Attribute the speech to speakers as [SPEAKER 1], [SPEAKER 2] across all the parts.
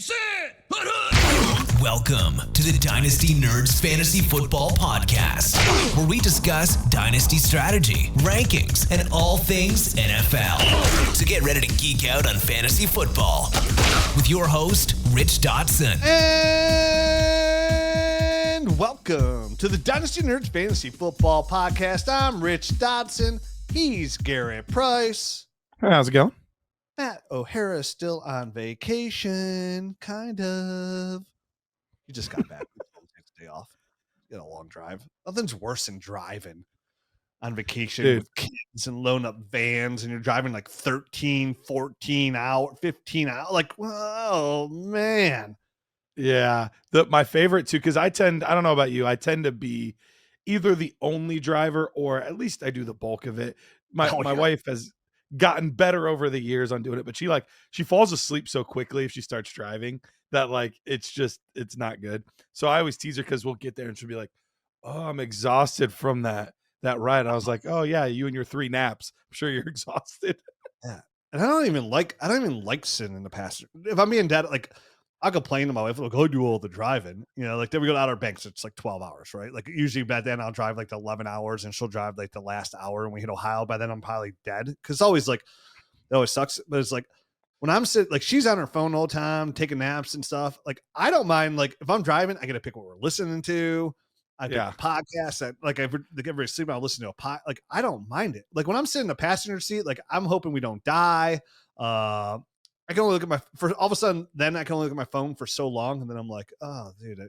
[SPEAKER 1] Sit!
[SPEAKER 2] Welcome to the Dynasty Nerds Fantasy Football Podcast, where we discuss Dynasty strategy, rankings, and all things NFL. So get ready to geek out on fantasy football with your host, Rich Dotson.
[SPEAKER 3] And welcome to the Dynasty Nerds Fantasy Football Podcast. I'm Rich Dotson. He's Garret Price.
[SPEAKER 4] How's it going?
[SPEAKER 3] Matt O'Hara is still on vacation, kind of. He just got back. Takes a day off. He had a long drive. Nothing's worse than driving on vacation with kids and loan up vans, and you're driving like 13, 14 hours, 15 hours. Like, oh, man.
[SPEAKER 4] Yeah. My favorite, too, because I don't know about you, I tend to be either the only driver or at least I do the bulk of it. My wife has gotten better over the years on doing it, but she falls asleep so quickly if she starts driving that it's not good. So I always tease her because we'll get there and she'll be like, oh, I'm exhausted from that ride. I was like, oh yeah, you and your 3 naps. I'm sure you're exhausted.
[SPEAKER 3] Yeah. And I don't even like sitting in the passenger. If I'm being dead, I'll complain to my wife, like, I do all the driving, then we go to Outer Banks. It's like 12 hours, right? Like usually by then I'll drive like the 11 hours and she'll drive like the last hour and we hit Ohio. By then I'm probably dead. Cause it's always it always sucks. But it's like when I'm sitting, like she's on her phone all the time, taking naps and stuff. Like I don't mind, like if I'm driving, I get to pick what we're listening to. I pick a podcast that everybody sleeping, I'll listen to a pod. Like I don't mind it. Like when I'm sitting in the passenger seat, like I'm hoping we don't die. I can only look at all of a sudden, then I can only look at my phone for so long. And then I'm like, oh, dude,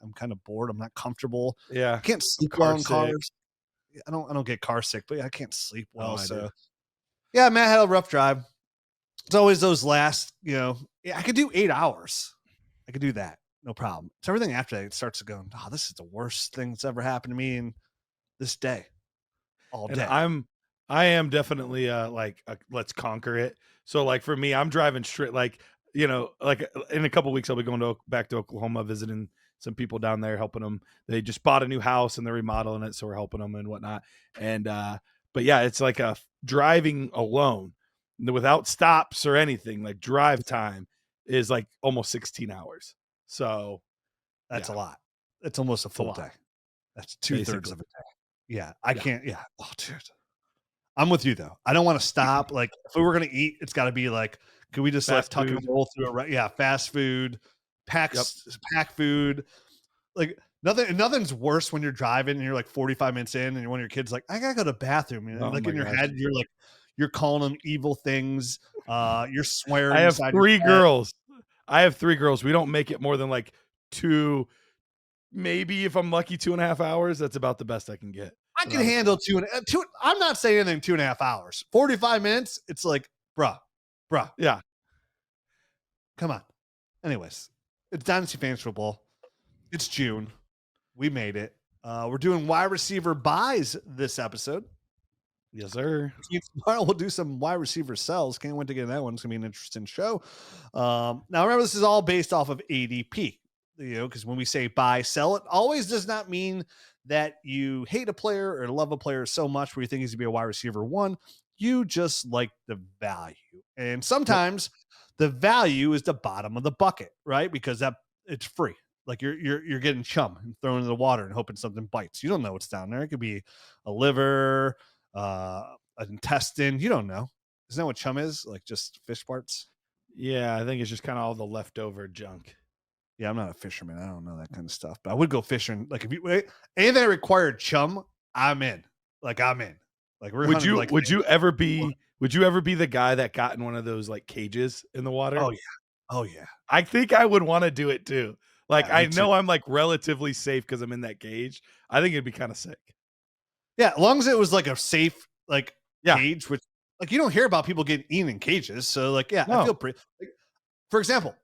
[SPEAKER 3] I'm kind of bored. I'm not comfortable.
[SPEAKER 4] Yeah.
[SPEAKER 3] I can't sleep well in cars. I don't get car sick, but I can't sleep well. Yeah, Matt had a rough drive. It's always those last, I could do 8 hours. I could do that. No problem. It's everything after that. It starts to go, oh, this is the worst thing that's ever happened to me in this day. All day.
[SPEAKER 4] And I am definitely let's conquer it. So for me, I'm driving straight, in a couple of weeks, I'll be going back to Oklahoma, visiting some people down there, helping them. They just bought a new house and they're remodeling it. So we're helping them and whatnot. And, but yeah, it's like a driving alone without stops or anything. Like drive time is like almost 16 hours. So
[SPEAKER 3] that's a lot. It's almost a full day. That's 2/3 of a day. Yeah. I can't. Yeah. Oh, dude. I'm with you though. I don't want to stop. Like if we were going to eat, it's got to be like, could we just tuck and roll through fast food, pack food. Like nothing's worse when you're driving and you're like 45 minutes in and one of your kids like, I gotta go to the bathroom. And in your head, you're calling them evil things. You're swearing.
[SPEAKER 4] I have 3 girls. We don't make it more than 2, maybe if I'm lucky 2.5 hours. That's about the best I can get.
[SPEAKER 3] I can handle 2. I'm not saying anything 2.5 hours. 45 minutes. It's like, bruh.
[SPEAKER 4] Yeah.
[SPEAKER 3] Come on. Anyways, it's Dynasty Fantasy Football. It's June. We made it. We're doing wide receiver buys this episode.
[SPEAKER 4] Yes, sir.
[SPEAKER 3] Tomorrow we'll do some wide receiver sells. Can't wait to get that one. It's going to be an interesting show. Now, remember, this is all based off of ADP. Because when we say buy, sell, it always does not mean that you hate a player or love a player so much where you think he's going to be a wide receiver 1. You just like the value. And sometimes the value is the bottom of the bucket, right? Because it's free. Like you're getting chum and thrown into the water and hoping something bites. You don't know what's down there. It could be a liver, an intestine. You don't know. Isn't that what chum is? Like just fish parts?
[SPEAKER 4] Yeah, I think it's just kind of all the leftover junk.
[SPEAKER 3] Yeah, I'm not a fisherman. I don't know that kind of stuff. But I would go fishing. Like if you anything that required chum, I'm in. I'm in. Like
[SPEAKER 4] would you ever be the guy that got in one of those cages in the water?
[SPEAKER 3] Oh yeah.
[SPEAKER 4] I think I would want to do it too. I know
[SPEAKER 3] too.
[SPEAKER 4] I'm relatively safe because I'm in that cage. I think it'd be kind of sick.
[SPEAKER 3] Yeah, as long as it was a safe cage, which you don't hear about people getting eaten in cages. So I feel pretty. For example,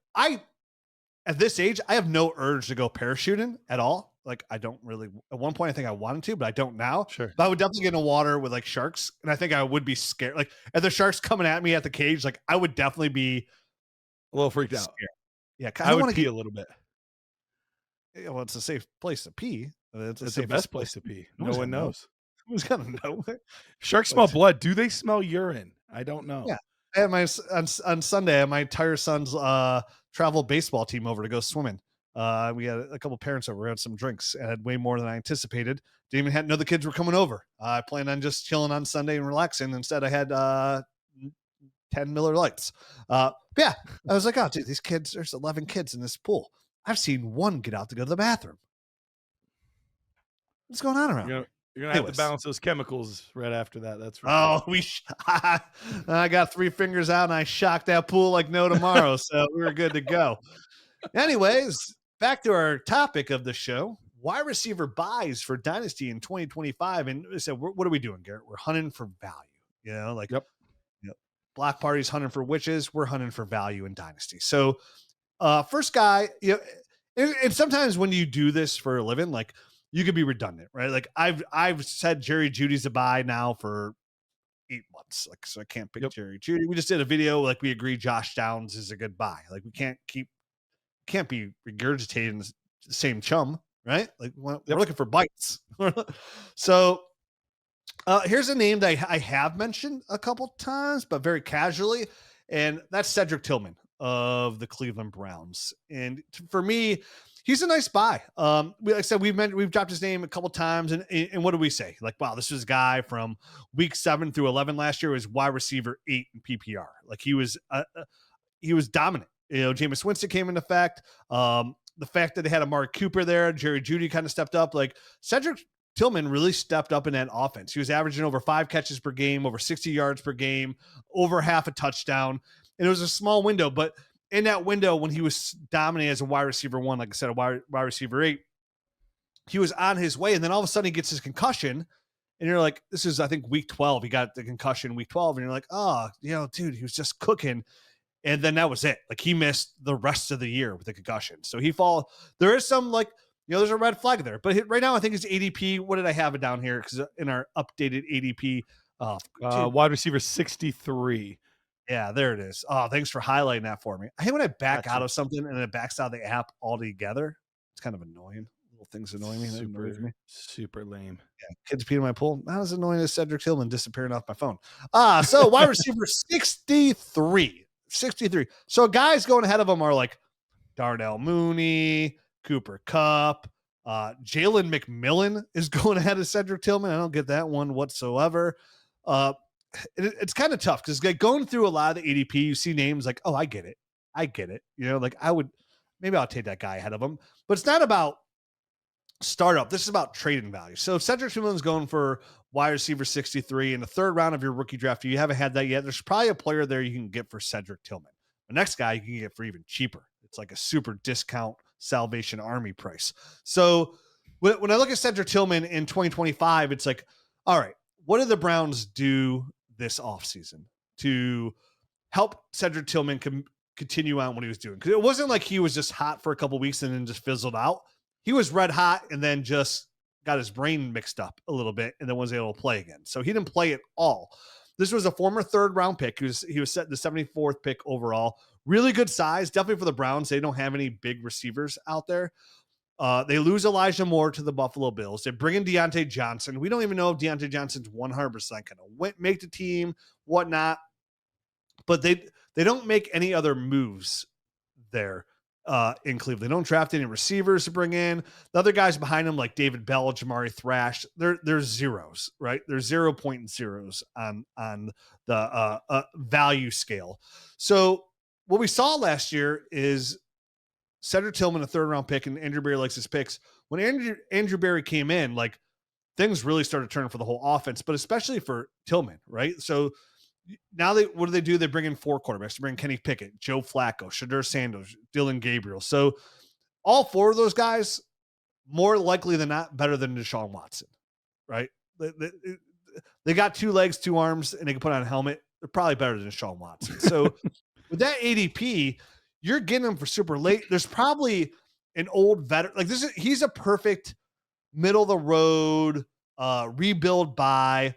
[SPEAKER 3] at this age, I have no urge to go parachuting at all. I don't really. At one point, I think I wanted to, but I don't now.
[SPEAKER 4] Sure.
[SPEAKER 3] But I would definitely get in the water with sharks, and I think I would be scared. If the sharks coming at me at the cage, I would definitely be
[SPEAKER 4] a little freaked out.
[SPEAKER 3] Yeah,
[SPEAKER 4] I would pee a little bit.
[SPEAKER 3] Yeah, well, it's a safe place to pee.
[SPEAKER 4] It's the best place to pee. No one knows.
[SPEAKER 3] Who's gonna know?
[SPEAKER 4] Sharks smell blood. Do they smell urine? I don't know.
[SPEAKER 3] Yeah. I had on Sunday, I had my entire son's travel baseball team over to go swimming. We had a couple parents over, we had some drinks, and had way more than I anticipated. Didn't even know the kids were coming over. I planned on just chilling on Sunday and relaxing. Instead, I had 10 Miller Lights. Yeah, I was like, oh, dude, these kids, there's 11 kids in this pool. I've seen one get out to go to the bathroom. What's going on around here?
[SPEAKER 4] You're going to have to balance those chemicals right after that. That's for
[SPEAKER 3] sure. I got 3 fingers out and I shocked that pool like no tomorrow. So we were good to go. Anyways, back to our topic of the show. Wide receiver buys for Dynasty in 2025. And so what are we doing, Garrett? We're hunting for value. Block parties hunting for witches. We're hunting for value in Dynasty. So first guy, and sometimes when you do this for a living, like you could be redundant, right? Like I've said Jerry Jeudy's a buy now for 8 months. Like, so I can't pick Jerry Jeudy. We just did a video. Like we agree Josh Downs is a good buy. Like we can't be regurgitating the same chum, right? Like we're looking for bites. So here's a name that I have mentioned a couple times, but very casually, and that's Cedric Tillman of the Cleveland Browns. And for me, he's a nice buy. Like I said, we've dropped his name a couple times, and what do we say? Like, wow, this was a guy from week 7 through 11 last year, was wide receiver 8 in PPR. Like he was dominant. Jameis Winston came into effect. The fact that they had Amari Cooper there, Jerry Jeudy kind of stepped up. Like Cedric Tillman really stepped up in that offense. He was averaging over 5 catches per game, over 60 yards per game, over half a touchdown. And it was a small window, but in that window, when he was dominating as a wide receiver 1, like I said, a wide receiver 8, he was on his way. And then all of a sudden he gets his concussion. And you're like, this is, I think, week 12. He got the concussion week 12. And you're like, oh, dude, he was just cooking. And then that was it. Like he missed the rest of the year with the concussion. So there is some there's a red flag there, but right now I think his ADP, what did I have it down here? Cause in our updated ADP,
[SPEAKER 4] wide receiver 63.
[SPEAKER 3] Yeah, there it is. Oh, thanks for highlighting that for me. I hate when I back out of something and it backs out of the app altogether. It's kind of annoying. Little things annoy me.
[SPEAKER 4] Super lame.
[SPEAKER 3] Yeah, kids peeing in my pool. Not as annoying as Cedric Tillman disappearing off my phone. So wide receiver 63. So guys going ahead of them are like Darnell Mooney, Cooper Kupp, Jalen McMillan is going ahead of Cedric Tillman. I don't get that one whatsoever. It's kind of tough because going through a lot of the ADP, you see names like, oh, I get it. Like maybe I'll take that guy ahead of him, but it's not about startup. This is about trading value. So if Cedric Tillman's going for wide receiver 63 in the 3rd round of your rookie draft, you haven't had that yet, there's probably a player there you can get for Cedric Tillman. The next guy you can get for even cheaper. It's like a super discount Salvation Army price. So when I look at Cedric Tillman in 2025, it's like, all right, what did the Browns do this offseason to help Cedric Tillman continue on what he was doing? Because it wasn't like he was just hot for a couple weeks and then just fizzled out. He was red hot and then just got his brain mixed up a little bit and then was able to play again. So he didn't play at all. This was a former 3rd round pick. He was set the 74th pick overall. Really good size, definitely for the Browns. They don't have any big receivers out there. They lose Elijah Moore to the Buffalo Bills. They bring in Deontay Johnson. We don't even know if Deontay Johnson's 100% going to make the team, whatnot. But they don't make any other moves there in Cleveland. They don't draft any receivers to bring in. The other guys behind them, like David Bell, Jamari Thrash, they're zeros, right? They're 0.0s on the value scale. So what we saw last year is Cedric Tillman, a 3rd round pick, and Andrew Berry likes his picks. When Andrew Berry came in, like things really started turning for the whole offense, but especially for Tillman, right? So now what do? They bring in 4 quarterbacks. They bring Kenny Pickett, Joe Flacco, Shadur Sanders, Dylan Gabriel. So all 4 of those guys, more likely than not, better than Deshaun Watson, right? They got 2 legs, 2 arms, and they can put on a helmet. They're probably better than Deshaun Watson. So with that ADP, you're getting them for super late. There's probably an old veteran. Like he's a perfect middle of the road, rebuild buy.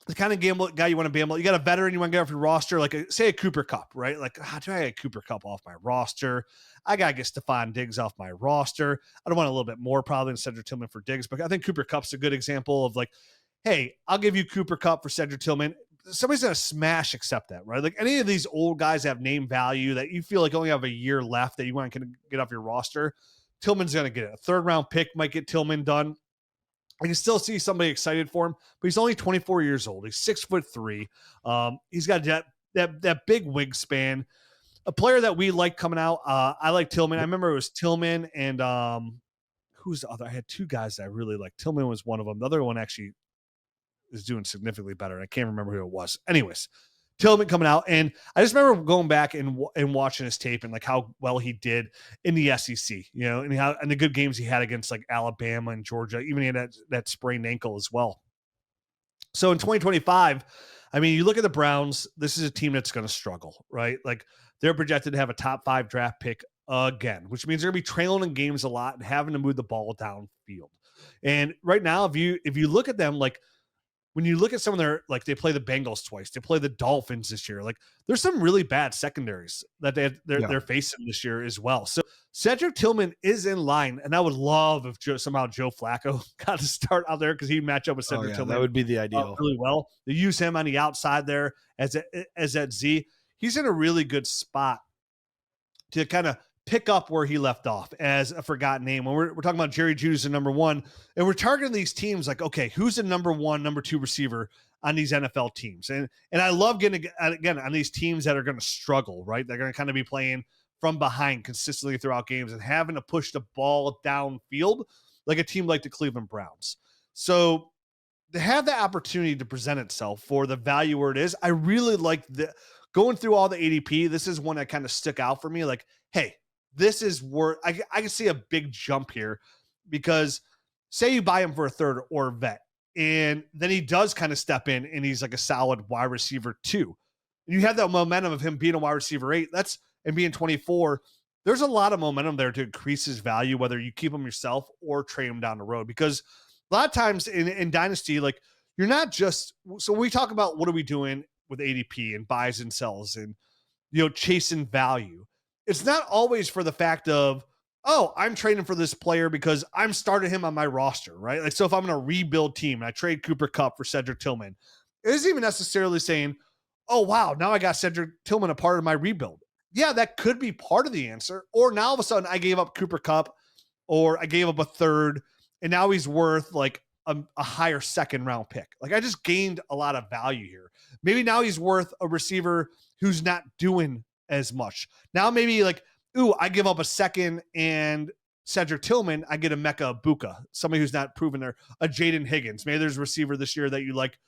[SPEAKER 3] The kind of guy you want to gamble. You got a veteran you want to get off your roster, like say a Cooper Kupp, right? Like, how do I get Cooper Kupp off my roster? I got to get Stephon Diggs off my roster. I don't want a little bit more probably than Cedric Tillman for Diggs, but I think Cooper Kupp's a good example of like, hey, I'll give you Cooper Kupp for Cedric Tillman. somebody's going to smash accept that, right? Like any of these old guys that have name value that you feel like only have a year left that you want to get off your roster, Tillman's going to get it. A third-round pick might get Tillman done. I can still see somebody excited for him, but he's only 24 years old. He's 6'3". He's got that big wingspan. A player that we like coming out. I like Tillman. I remember it was Tillman and who's the other? I had two guys that I really liked. Tillman was one of them. The other one actually is doing significantly better, and I can't remember who it was. Anyways, Tillman coming out, and I just remember going back and watching his tape and like how well he did in the SEC, you know, and the good games he had against like Alabama and Georgia. Even he had that sprained ankle as well. So in 2025, I mean, you look at the Browns. This is a team that's going to struggle, right? Like they're projected to have a top 5 draft pick again, which means they're going to be trailing in games a lot and having to move the ball downfield. And right now, if you look at them, like when you look at some of their, like they play the Bengals twice, they play the Dolphins this year. Like there's some really bad secondaries that they're facing this year as well. So Cedric Tillman is in line, and I would love if somehow Joe Flacco got to start out there because he'd match up with Cedric Tillman.
[SPEAKER 4] That would be the ideal.
[SPEAKER 3] Really well. They use him on the outside there as that Z. He's in a really good spot to kind of pick up where he left off as a forgotten name. When we're talking about Jerry Jeudy's the number one, and we're targeting these teams like, okay, who's the number 1, number 2 receiver on these NFL teams? And I love getting, again, on these teams that are going to struggle, right? They're going to kind of be playing from behind consistently throughout games and having to push the ball downfield like a team like the Cleveland Browns. So to have the opportunity to present itself for the value where it is, I really like going through all the ADP. This is one that kind of stuck out for me. Like, hey, this is worth, I can see a big jump here because say you buy him for a third or a vet, and then he does kind of step in and he's like a solid wide receiver 2. And you have that momentum of him being a wide receiver 8 and being 24. There's a lot of momentum there to increase his value, whether you keep him yourself or trade him down the road. Because a lot of times in Dynasty, like you're not just, so we talk about what are we doing with ADP and buys and sells and, you know, chasing value. It's not always for the fact of, oh, I'm trading for this player because I'm starting him on my roster, right? Like, so if I'm in a rebuild team and I trade Cooper Kupp for Cedric Tillman, it isn't even necessarily saying, oh, wow, now I got Cedric Tillman a part of my rebuild. Yeah, that could be part of the answer. Or now all of a sudden I gave up Cooper Kupp or I gave up a third and now he's worth like a higher second round pick. Like I just gained a lot of value here. Maybe now he's worth a receiver who's not doing as much. Now maybe like, ooh, I give up a second and Cedric Tillman, I get a Mecca Ibuka, somebody who's not proven there, a Jaden Higgins. Maybe there's a receiver this year that you like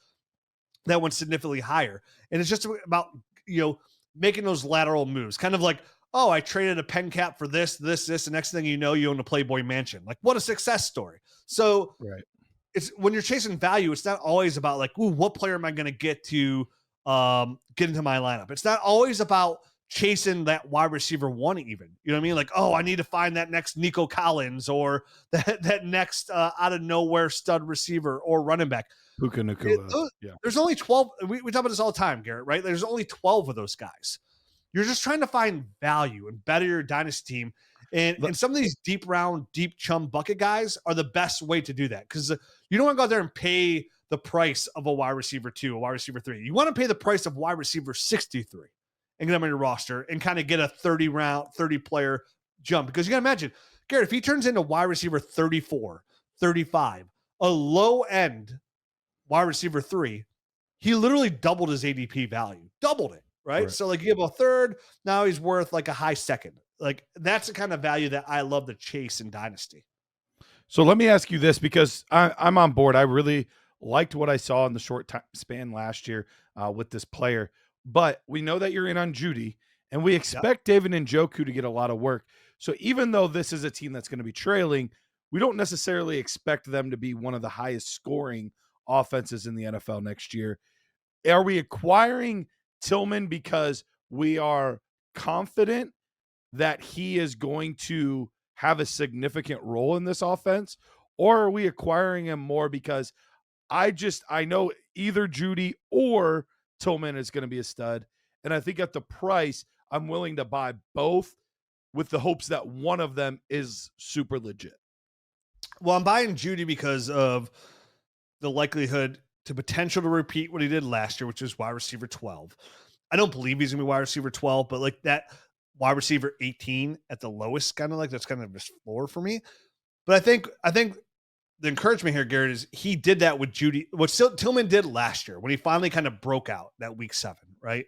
[SPEAKER 3] that one's significantly higher. And it's just about, you know, making those lateral moves, kind of like, oh, I traded a pen cap for this. The next thing you know, you own a Playboy mansion. Like what a success story. So
[SPEAKER 4] right.
[SPEAKER 3] It's when you're chasing value, it's not always about like, ooh, what player am I going to get to get into my lineup? It's not always about chasing that wide receiver 1 even. You know what I mean? Like, oh, I need to find that next Nico Collins or that next out of nowhere stud receiver or running back.
[SPEAKER 4] Puka Nacua. Yeah.
[SPEAKER 3] There's only 12. We talk about this all the time, Garrett, right? There's only 12 of those guys. You're just trying to find value and better your dynasty team. And some of these deep round, deep chum bucket guys are the best way to do that because you don't want to go out there and pay the price of a wide receiver 2, a wide receiver 3. You want to pay the price of wide receiver 63 and get them on your roster and kind of get a 30 player jump. Because you got to imagine, Garrett, if he turns into wide receiver 34, 35, a low end wide receiver 3, he literally doubled his ADP value, doubled it. Right. So like you give a third, now he's worth like a high second. Like that's the kind of value that I love to chase in Dynasty.
[SPEAKER 4] So let me ask you this, because I'm on board. I really liked what I saw in the short time span last year with this player, but we know that you're in on Jeudy and we expect David Njoku to get a lot of work. So even though this is a team that's going to be trailing, we don't necessarily expect them to be one of the highest scoring offenses in the NFL next year. Are we acquiring Tillman because we are confident that he is going to have a significant role in this offense, or are we acquiring him more because I know either Jeudy or Tillman is going to be a stud, and I think at the price I'm willing to buy both with the hopes that one of them is super legit.
[SPEAKER 3] Well, I'm buying Jeudy because of the likelihood to potential to repeat what he did last year, which was wide receiver 12. I don't believe he's gonna be wide receiver 12, but like that wide receiver 18 at the lowest, kind of like that's kind of his floor for me. But I think the encouragement here, Garrett, is he did that with Judy. What Tillman did last year when he finally kind of broke out that week 7, right?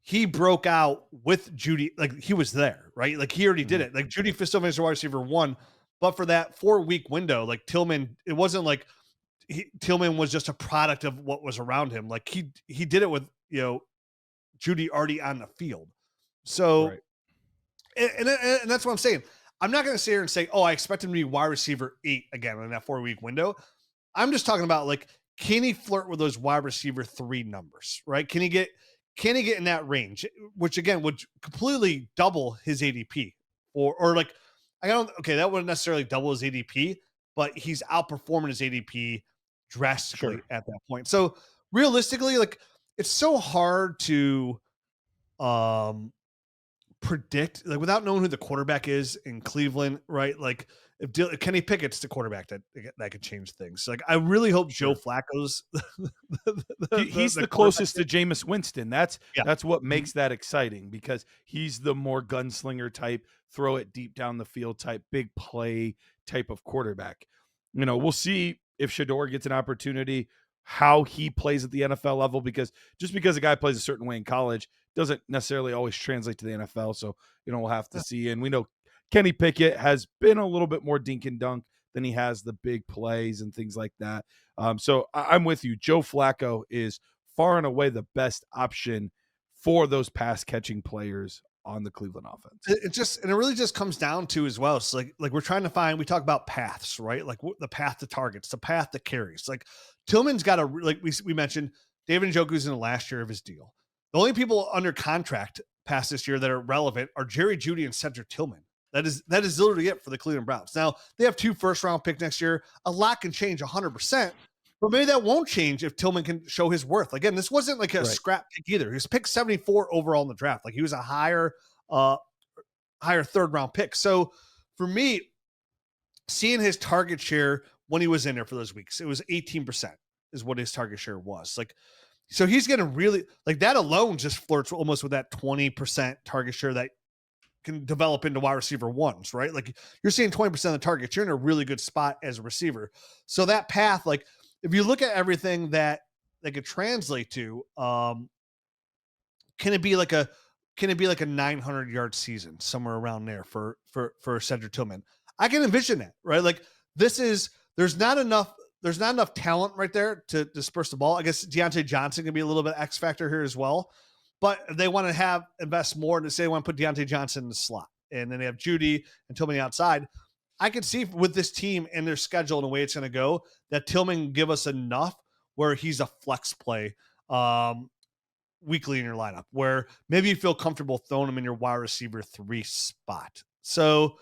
[SPEAKER 3] He broke out with Judy, like he was there, right? Like he already did it. Like Judy still finished wide receiver 1, but for that 4-week window, like Tillman, it wasn't like Tillman was just a product of what was around him. Like he did it with, Judy already on the field. So, right. and that's what I'm saying. I'm not going to sit here and say, oh, I expect him to be wide receiver 8 again in that 4-week window. I'm just talking about like, can he flirt with those wide receiver 3 numbers, right? Can he get in that range, which again would completely double his ADP or like, that wouldn't necessarily double his ADP, but he's outperforming his ADP drastically at that point. So realistically, like it's so hard to, predict, like without knowing who the quarterback is in Cleveland, right? Like if Kenny Pickett's the quarterback, that could change things. Like I really hope Joe Flacco's
[SPEAKER 4] he's the closest to Jameis Winston. That's what makes that exciting, because he's the more gunslinger type, throw it deep down the field type, big play type of quarterback. We'll see if Shedeur gets an opportunity, how he plays at the NFL level, because just because a guy plays a certain way in college doesn't necessarily always translate to the NFL. So, we'll have to see. And we know Kenny Pickett has been a little bit more dink and dunk than he has the big plays and things like that. So I'm with you. Joe Flacco is far and away the best option for those pass catching players on the Cleveland offense.
[SPEAKER 3] It really just comes down to as well. So like we're trying to find, we talk about paths, right? Like the path to targets, the path to carries. Like Tillman's got we mentioned David Njoku's in the last year of his deal. The only people under contract past this year that are relevant are Jerry Jeudy and Cedric Tillman. That is literally it for the Cleveland Browns. Now they have 2 first-round picks next year. A lot can change 100%, but maybe that won't change if Tillman can show his worth. Again, this wasn't like a scrap pick either. He was picked 74 overall in the draft. Like he was a higher 3rd-round pick. So for me, seeing his target share when he was in there for those weeks, it was 18% is what his target share was. Like, so he's going to really, like that alone just flirts almost with that 20% target share that can develop into wide receiver 1s, right? Like you're seeing 20% of the targets, you're in a really good spot as a receiver. So that path, like if you look at everything that they could translate to, can it be like a 900-yard season somewhere around there for Cedric Tillman? I can envision that, right? Like there's not enough talent right there to disperse the ball. I guess Deontay Johnson can be a little bit X factor here as well, but they want to invest more and say they want to put Deontay Johnson in the slot, and then they have Judy and Tillman outside. I could see with this team and their schedule and the way it's going to go that Tillman can give us enough where he's a flex play weekly in your lineup, where maybe you feel comfortable throwing him in your wide receiver 3 spot. So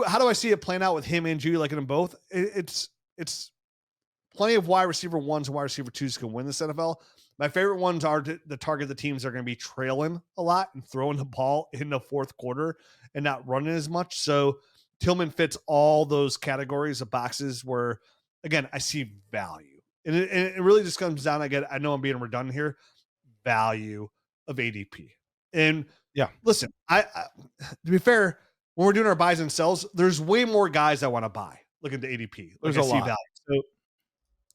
[SPEAKER 3] how do I see it playing out with him and Judy, like in them both? It's plenty of wide receiver 1s and wide receiver 2s can win this NFL. My favorite ones are the target the teams are going to be trailing a lot and throwing the ball in the 4th quarter and not running as much. So Tillman fits all those categories of boxes where, again, I see value. And it really just comes down, I know I'm being redundant here, value of ADP. And listen, I to be fair, when we're doing our buys and sells, there's way more guys I want to buy. Look at the ADP.
[SPEAKER 4] There's a lot.
[SPEAKER 3] Value. So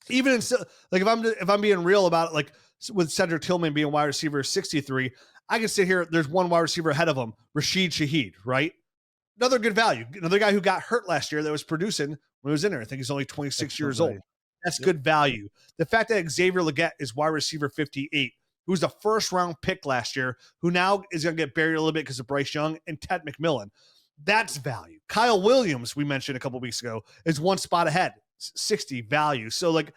[SPEAKER 3] even like if I'm being real about it, like with Cedric Tillman being wide receiver 63, I can sit here. There's one wide receiver ahead of him, Rashid Shaheed, right? Another good value. Another guy who got hurt last year that was producing when he was in there. I think he's only 26 years old. That's good value. The fact that Xavier Legette is wide receiver 58, who's a 1st-round pick last year, who now is going to get buried a little bit because of Bryce Young and Ted McMillan. That's value. Kyle Williams, we mentioned a couple weeks ago, is 1 spot ahead, 60 value. So like,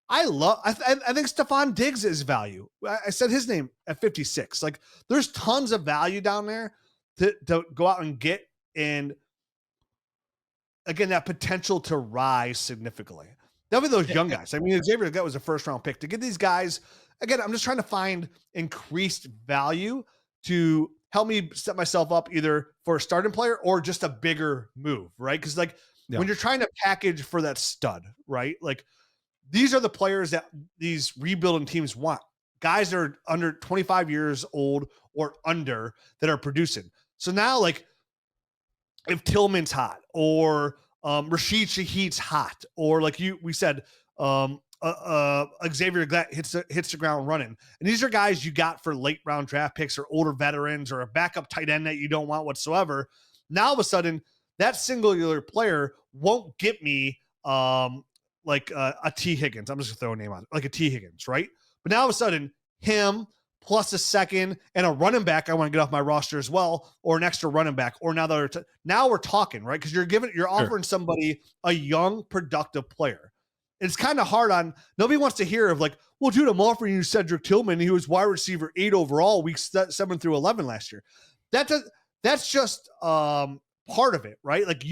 [SPEAKER 3] I think Stephon Diggs is value. I said his name at 56. Like there's tons of value down there to go out and get. And again, that potential to rise significantly. Definitely those young guys. I mean, Xavier Legette was a 1st-round pick. To get these guys, again, I'm just trying to find increased value to help me set myself up either for a starting player or just a bigger move, right? Because when you're trying to package for that stud, right? Like these are the players that these rebuilding teams want. Guys that are under 25 years old or under that are producing. So now, like, if Tillman's hot or Rashid Shaheed's hot, or like we said, Xavier Glatt hits the ground running. And these are guys you got for late round draft picks or older veterans or a backup tight end that you don't want whatsoever. Now, all of a sudden, that singular player won't get me like a T. Higgins. I'm just going to throw a name on it, like a T. Higgins, right? But now, all of a sudden, him plus a second and a running back I want to get off my roster as well, or an extra running back, or now now we're talking, right? Because you're offering somebody a young, productive player. It's kind of hard on, nobody wants to hear of like, well, dude, I'm offering you Cedric Tillman. He was wide receiver 8 overall, weeks 7 through 11 last year. That's just part of it, right? Like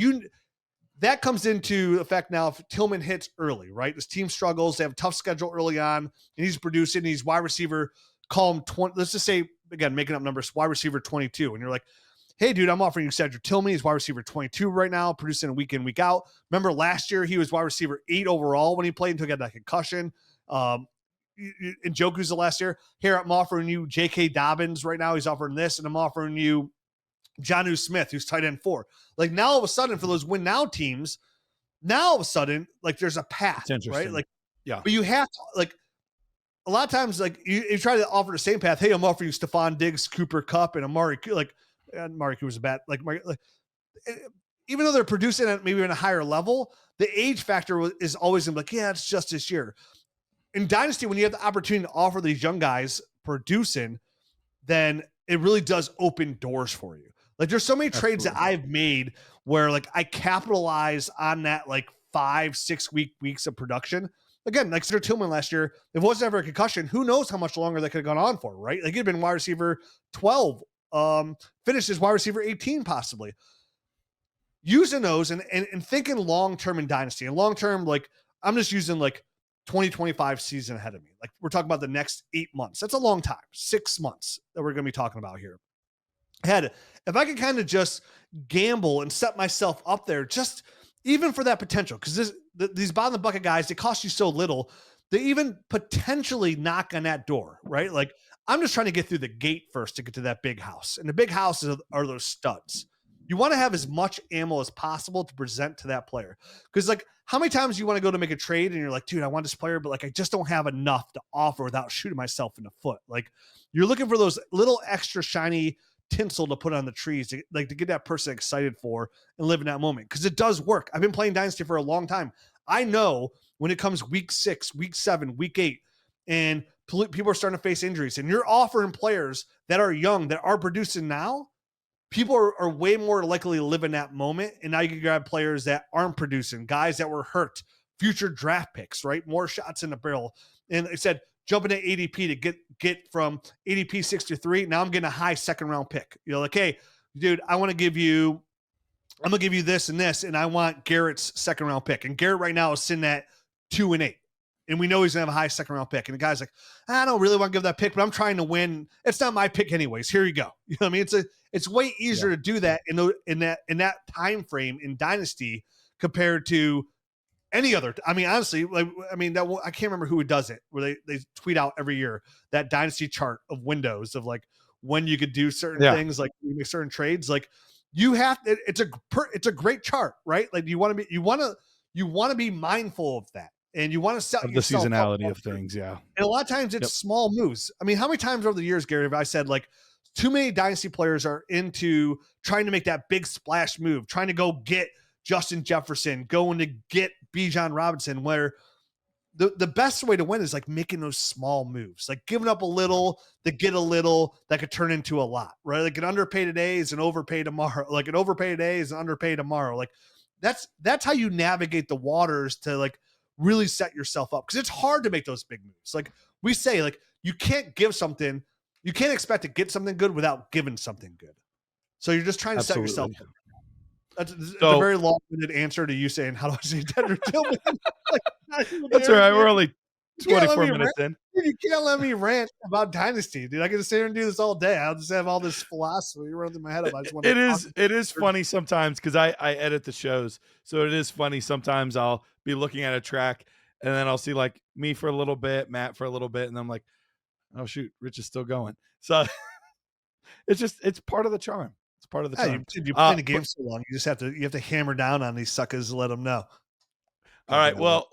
[SPEAKER 3] that comes into effect now if Tillman hits early, right? This team struggles. They have a tough schedule early on, and he's producing. He's wide receiver, call him 20. Let's just say, again, making up numbers, wide receiver 22. And you're like, hey, dude, I'm offering you Cedric Tillman. He's wide receiver 22 right now, producing week in, week out. Remember last year, he was wide receiver 8 overall when he played until he got that concussion. Njoku's the last year. Here, I'm offering you J.K. Dobbins right now. He's offering this, and I'm offering you Jonnu Smith, who's tight end 4. Like now, all of a sudden, for those win now teams, now all of a sudden, like there's a path, right? Like,
[SPEAKER 4] yeah.
[SPEAKER 3] But you have to, like, a lot of times, like you try to offer the same path. Hey, I'm offering you Stephon Diggs, Cooper Kupp, and Amari. Like, Amari Cooper's a bad. Like, even though they're producing at maybe in a higher level, the age factor is always gonna be like, yeah, it's just this year. In Dynasty, when you have the opportunity to offer these young guys producing, then it really does open doors for you. Like there's so many trades that I've made where like I capitalize on that like 5-6 weeks of production. Again, like Cedric Tillman last year, if it wasn't ever a concussion, who knows how much longer that could have gone on for, right? Like he'd been wide receiver 12, finished as wide receiver 18 possibly. Using those and thinking long-term in Dynasty and long-term, like I'm just using like 2025 season ahead of me. Like we're talking about the next 8 months. That's a long time, 6 months that we're going to be talking about here. If I could kind of just gamble and set myself up there, just even for that potential, because these bottom of the bucket guys, they cost you so little, they even potentially knock on that door, right? Like I'm just trying to get through the gate first to get to that big house. And the big houses are those studs. You want to have as much ammo as possible to present to that player. Because like how many times you want to go to make a trade and you're like, dude, I want this player, but like I just don't have enough to offer without shooting myself in the foot. Like you're looking for those little extra shiny tinsel to put on the trees to get that person excited for and live in that moment. Because it does work. I've been playing Dynasty for a long time. I know when it comes week 6, week 7, week 8, and people are starting to face injuries and you're offering players that are young, that are producing now, people are way more likely to live in that moment. And now you can grab players that aren't producing, guys that were hurt, future draft picks, right? More shots in the barrel. And I said, jumping to ADP to get from ADP 63. Now I'm getting a high second round pick. You're like, hey, dude, I'm going to give you this and this, and I want Garrett's second round pick. And Garret right now is sitting at 2 and 8. And we know he's going to have a high second round pick. And the guy's like, I don't really want to give that pick, but I'm trying to win. It's not my pick anyways. Here you go. You know what I mean? It's way easier to do that in that time frame in Dynasty compared to any other. I mean, honestly, I can't remember who does it, where they tweet out every year that Dynasty chart of windows of like when you could do certain things, like you make certain trades. Like you have, it's a great chart, right? Like you want to be mindful of that. And you want to set
[SPEAKER 4] the seasonality of things. Yeah.
[SPEAKER 3] And a lot of times it's small moves. I mean, how many times over the years, Gary, have I said like too many Dynasty players are into trying to make that big splash move, trying to go get Justin Jefferson, going to get Bijan Robinson, where the best way to win is like making those small moves, like giving up a little to get a little that could turn into a lot, right? Like an underpay today is an overpay tomorrow. Like an overpay today is an underpay tomorrow. Like that's how you navigate the waters to like really set yourself up. Cause it's hard to make those big moves. Like we say, like you can't expect to get something good without giving something good. So you're just trying to set yourself up. That's a very long-winded answer to you saying, how do I say Cedric Tillman?
[SPEAKER 4] That's all right. We're only 24 minutes in.
[SPEAKER 3] Dude, you can't let me rant about Dynasty, dude. I can just sit here and do this all day. I'll just have all this philosophy running through my head.
[SPEAKER 4] It is funny sometimes because I edit the shows. So it is funny. Sometimes I'll be looking at a track and then I'll see like me for a little bit, Matt for a little bit, and then I'm like, oh shoot, Rich is still going. So it's part of the charm. It's part of the charm.
[SPEAKER 3] You play the game so long, you have to hammer down on these suckers to let them know.
[SPEAKER 4] All right, well,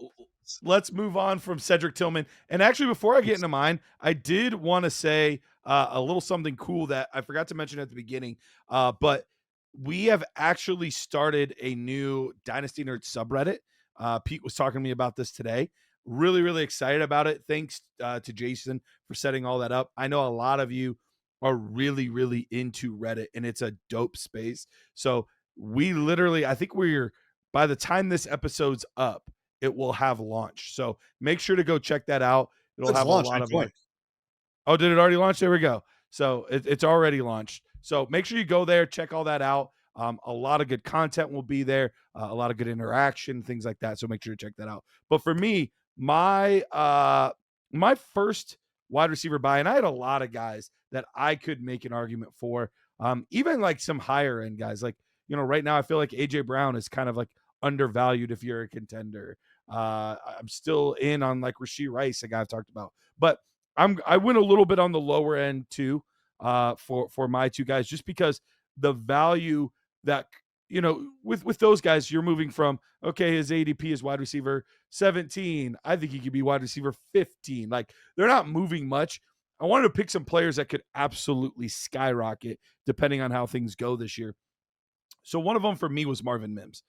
[SPEAKER 4] let's move on from Cedric Tillman. And actually, before I get into mine, I did want to say a little something cool that I forgot to mention at the beginning. But we have actually started a new Dynasty Nerd subreddit. Pete was talking to me about this today. Really, really excited about it. Thanks to Jason for setting all that up. I know a lot of you are really, really into Reddit, and it's a dope space. So we literally, I think by the time this episode's up, it will have launched. So make sure to go check that out. It'll have a lot of like, oh, did it already launch? There we go. So it's already launched. So make sure you go there, check all that out. A lot of good content will be there, a lot of good interaction, things like that. So make sure to check that out. But for me, my first wide receiver buy, and I had a lot of guys that I could make an argument for, even like some higher end guys. Like, right now I feel like AJ Brown is kind of like undervalued if you're a contender. I'm still in on like Rashee Rice, a guy I've talked about, but I went a little bit on the lower end too, for my two guys, just because the value that, with those guys, you're moving from, okay, his ADP is wide receiver 17. I think he could be wide receiver 15. Like, they're not moving much. I wanted to pick some players that could absolutely skyrocket depending on how things go this year. So one of them for me was Marvin Mims.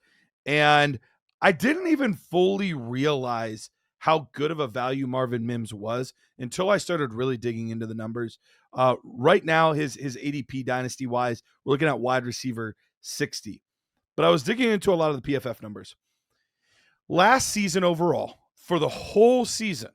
[SPEAKER 4] And I didn't even fully realize how good of a value Marvin Mims was until I started really digging into the numbers. Right now, his ADP dynasty-wise, we're looking at wide receiver 60. But I was digging into a lot of the PFF numbers. Last season overall, for the whole season,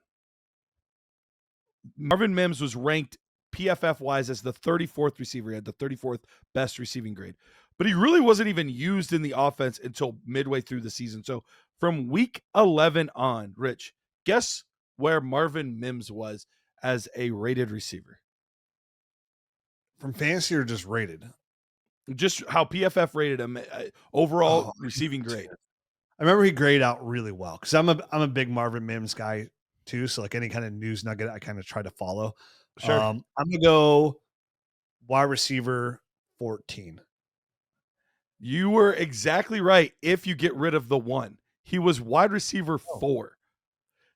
[SPEAKER 4] Marvin Mims was ranked PFF-wise as the 34th receiver. He had the 34th best receiving grade. But he really wasn't even used in the offense until midway through the season. So from week 11 on, Rich, guess where Marvin Mims was as a rated receiver?
[SPEAKER 3] From fantasy or just rated?
[SPEAKER 4] Just how PFF rated him overall receiving grade.
[SPEAKER 3] I remember he graded out really well because I'm a big Marvin Mims guy too. So like any kind of news nugget, I kind of try to follow.
[SPEAKER 4] Sure.
[SPEAKER 3] I'm gonna go wide receiver 14.
[SPEAKER 4] You were exactly right. If you get rid of the 1, he was wide receiver 4.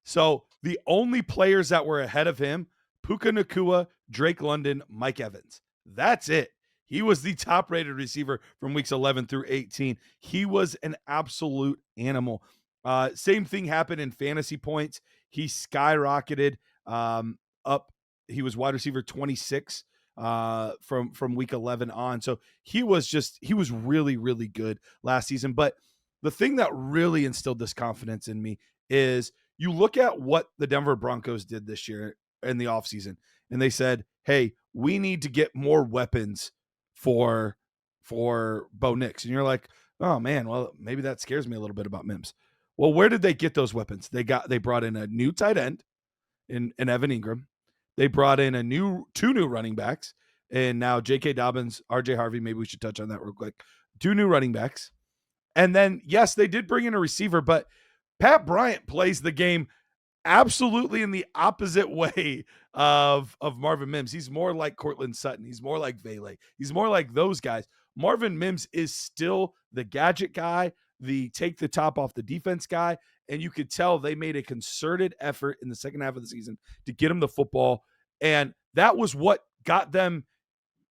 [SPEAKER 4] So the only players that were ahead of him, Puka Nacua, Drake London, Mike Evans. That's it. He was the top rated receiver from weeks 11 through 18. He was an absolute animal. Same thing happened in fantasy points. He skyrocketed up. He was wide receiver 26 from week 11 on. So he was really, really good last season. But the thing that really instilled this confidence in me is you look at what the Denver Broncos did this year in the offseason, and they said, hey, we need to get more weapons for Bo Nix. And you're like, oh man, well, maybe that scares me a little bit about Mims. Well, where did they get those weapons? They brought in a new tight end in Evan Ingram. They brought in two new running backs, and now J.K. Dobbins, R.J. Harvey. Maybe we should touch on that real quick. 2 new running backs. And then, yes, they did bring in a receiver, but Pat Bryant plays the game absolutely in the opposite way of Marvin Mims. He's more like Cortland Sutton. He's more like Vele. He's more like those guys. Marvin Mims is still the gadget guy, the take the top off the defense guy. And you could tell they made a concerted effort in the second half of the season to get him the football. And that was what got them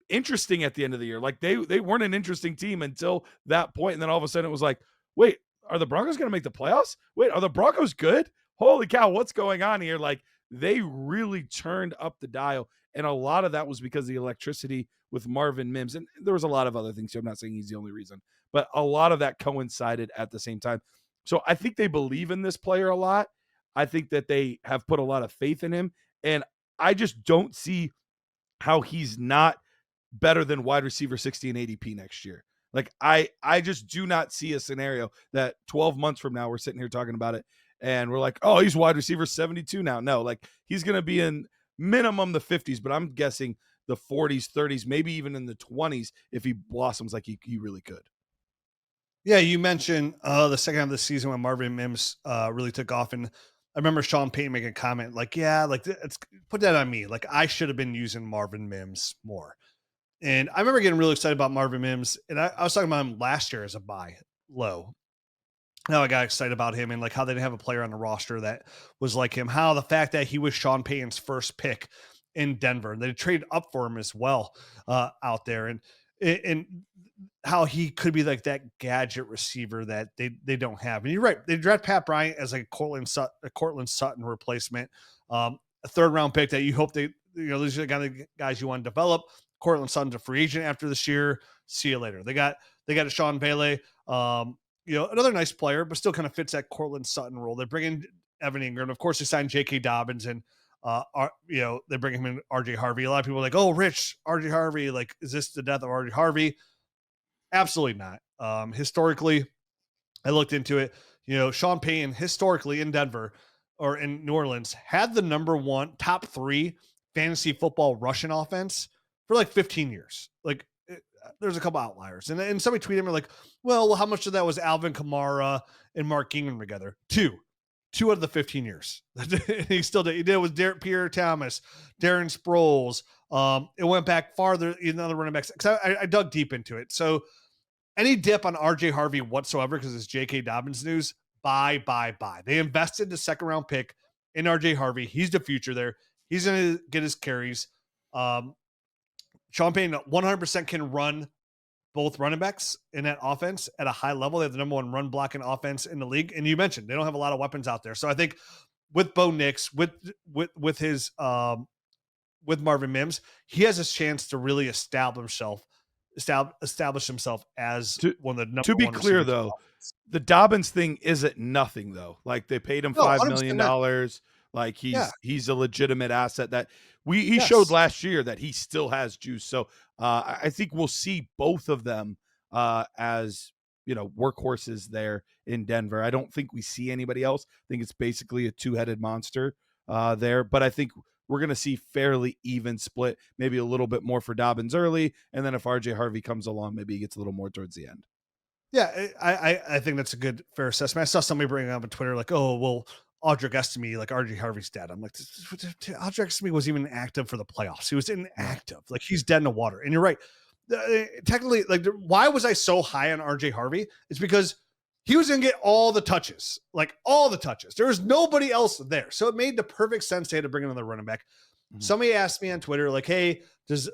[SPEAKER 4] interesting at the end of the year. Like they weren't an interesting team until that point. And then all of a sudden it was like, wait, are the Broncos going to make the playoffs? Wait, are the Broncos good? Holy cow, what's going on here? Like they really turned up the dial. And a lot of that was because of the electricity with Marvin Mims. And there was a lot of other things. So I'm not saying he's the only reason, but a lot of that coincided at the same time. So I think they believe in this player a lot. I think that they have put a lot of faith in him. And I just don't see how he's not better than wide receiver 60 and ADP next year. Like I just do not see a scenario that 12 months from now, we're sitting here talking about it and we're like, oh, he's wide receiver 72 now. No, like he's going to be in minimum the 50s, but I'm guessing the 40s, 30s, maybe even in the 20s if he blossoms like he really could.
[SPEAKER 3] Yeah, you mentioned the second half of the season when Marvin Mims really took off, and I remember Sean Payton making a comment like, yeah, like it's put that on me. Like I should have been using Marvin Mims more. And I remember getting really excited about Marvin Mims. And I was talking about him last year as a buy low. Now I got excited about him and like how they didn't have a player on the roster that was like him. How the fact that he was Sean Payton's first pick in Denver, and they traded up for him as well out there, and how he could be like that gadget receiver that they don't have. And you're right, they draft Pat Bryant as like a Cortland Sutton replacement, a third round pick that you hope these are the kind of guys you want to develop. Cortland Sutton's a free agent after this year. See you later. They got a Sean Bailey. Another nice player, but still kind of fits that Cortland Sutton role. They bring in Evan Ingram. Of course, they signed J.K. Dobbins, and they bring him in R.J. Harvey. A lot of people are like, "Oh, Rich, R.J. Harvey. Like, is this the death of R.J. Harvey?" Absolutely not. Historically, I looked into it. Sean Payton historically in Denver or in New Orleans had the number one top 3 fantasy football rushing offense for like 15 years. Like, there's a couple outliers. And somebody tweeted me like, well, how much of that was Alvin Kamara and Mark Ingram together? Two out of the 15 years. He still did. He did it with Pierre Thomas, Darren Sproles. It went back farther in other running backs. Because I dug deep into it. So any dip on RJ Harvey whatsoever, because it's J.K. Dobbins news, buy. They invested the second round pick in RJ Harvey. He's the future there. He's going to get his carries. Sean Payton 100% can run both running backs in that offense at a high level. They have the number 1 run blocking offense in the league. And you mentioned they don't have a lot of weapons out there. So I think with Bo Nix, with his with Marvin Mims, he has a chance to really establish himself as one of the number 1.
[SPEAKER 4] To be clear, though, the Dobbins thing isn't nothing, though. Like they paid him $5 million. Like he's a legitimate asset that he showed last year that he still has juice. So I think we'll see both of them as workhorses there in Denver. I don't think we see anybody else. I think it's basically a 2-headed monster there. But I think we're going to see fairly even split, maybe a little bit more for Dobbins early, and then if RJ Harvey comes along, maybe he gets a little more towards the end.
[SPEAKER 3] Yeah, I think that's a good fair assessment. I saw somebody bring up on Twitter like, oh well, Audric Estime, like RJ Harvey's dead. I'm like, Audric Estime was even active for the playoffs. He was inactive. Like he's dead in the water. And you're right. Technically, like why was I so high on RJ Harvey? It's because he was going to get all the touches, like all the touches. There was nobody else there. So it made the perfect sense they had to bring another running back. Mm-hmm. Somebody asked me on Twitter, like, hey, does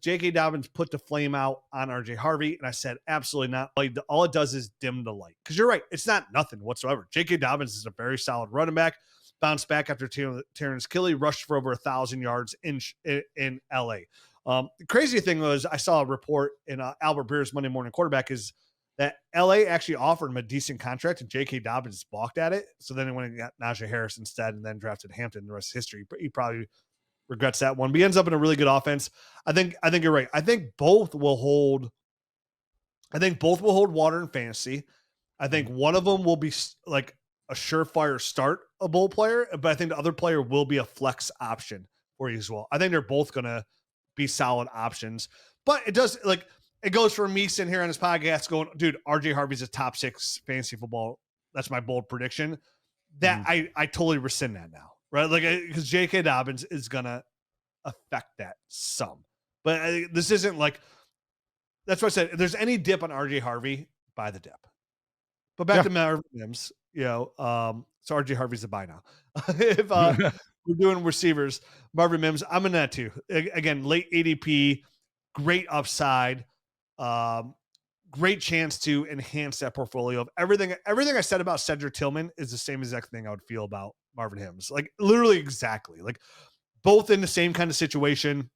[SPEAKER 3] J.K. Dobbins put the flame out on RJ Harvey? And I said, absolutely not. All it does is dim the light. Because you're right. It's not nothing whatsoever. J.K. Dobbins is a very solid running back. Bounced back after Terrence Kelly rushed for over 1,000 yards in L.A. The crazy thing was I saw a report in Albert Breer's Monday Morning Quarterback is that LA actually offered him a decent contract and J.K. Dobbins balked at it. So then he went and got Najee Harris instead and then drafted Hampton. The rest of history. He probably regrets that one, but he ends up in a really good offense. I think you're right. I think both will hold water in fantasy. I think one of them will be like a surefire start, a bowl player, but I think the other player will be a flex option for you as well. I think they're both going to be solid options, but it goes for me sitting here on this podcast going, dude, RJ Harvey's a top 6 fantasy football. That's my bold prediction. That I totally rescind that now, right? Like, because J.K. Dobbins is going to affect that some. But this isn't like, that's what I said. If there's any dip on RJ Harvey, buy the dip. But back to Marvin Mims, so RJ Harvey's a buy now. If we're doing receivers, Marvin Mims, I'm in that too. Again, late ADP, great upside. Great chance to enhance that portfolio of everything. Everything I said about Cedric Tillman is the same exact thing I would feel about Marvin Mims. Like literally exactly. Like both in the same kind of situation.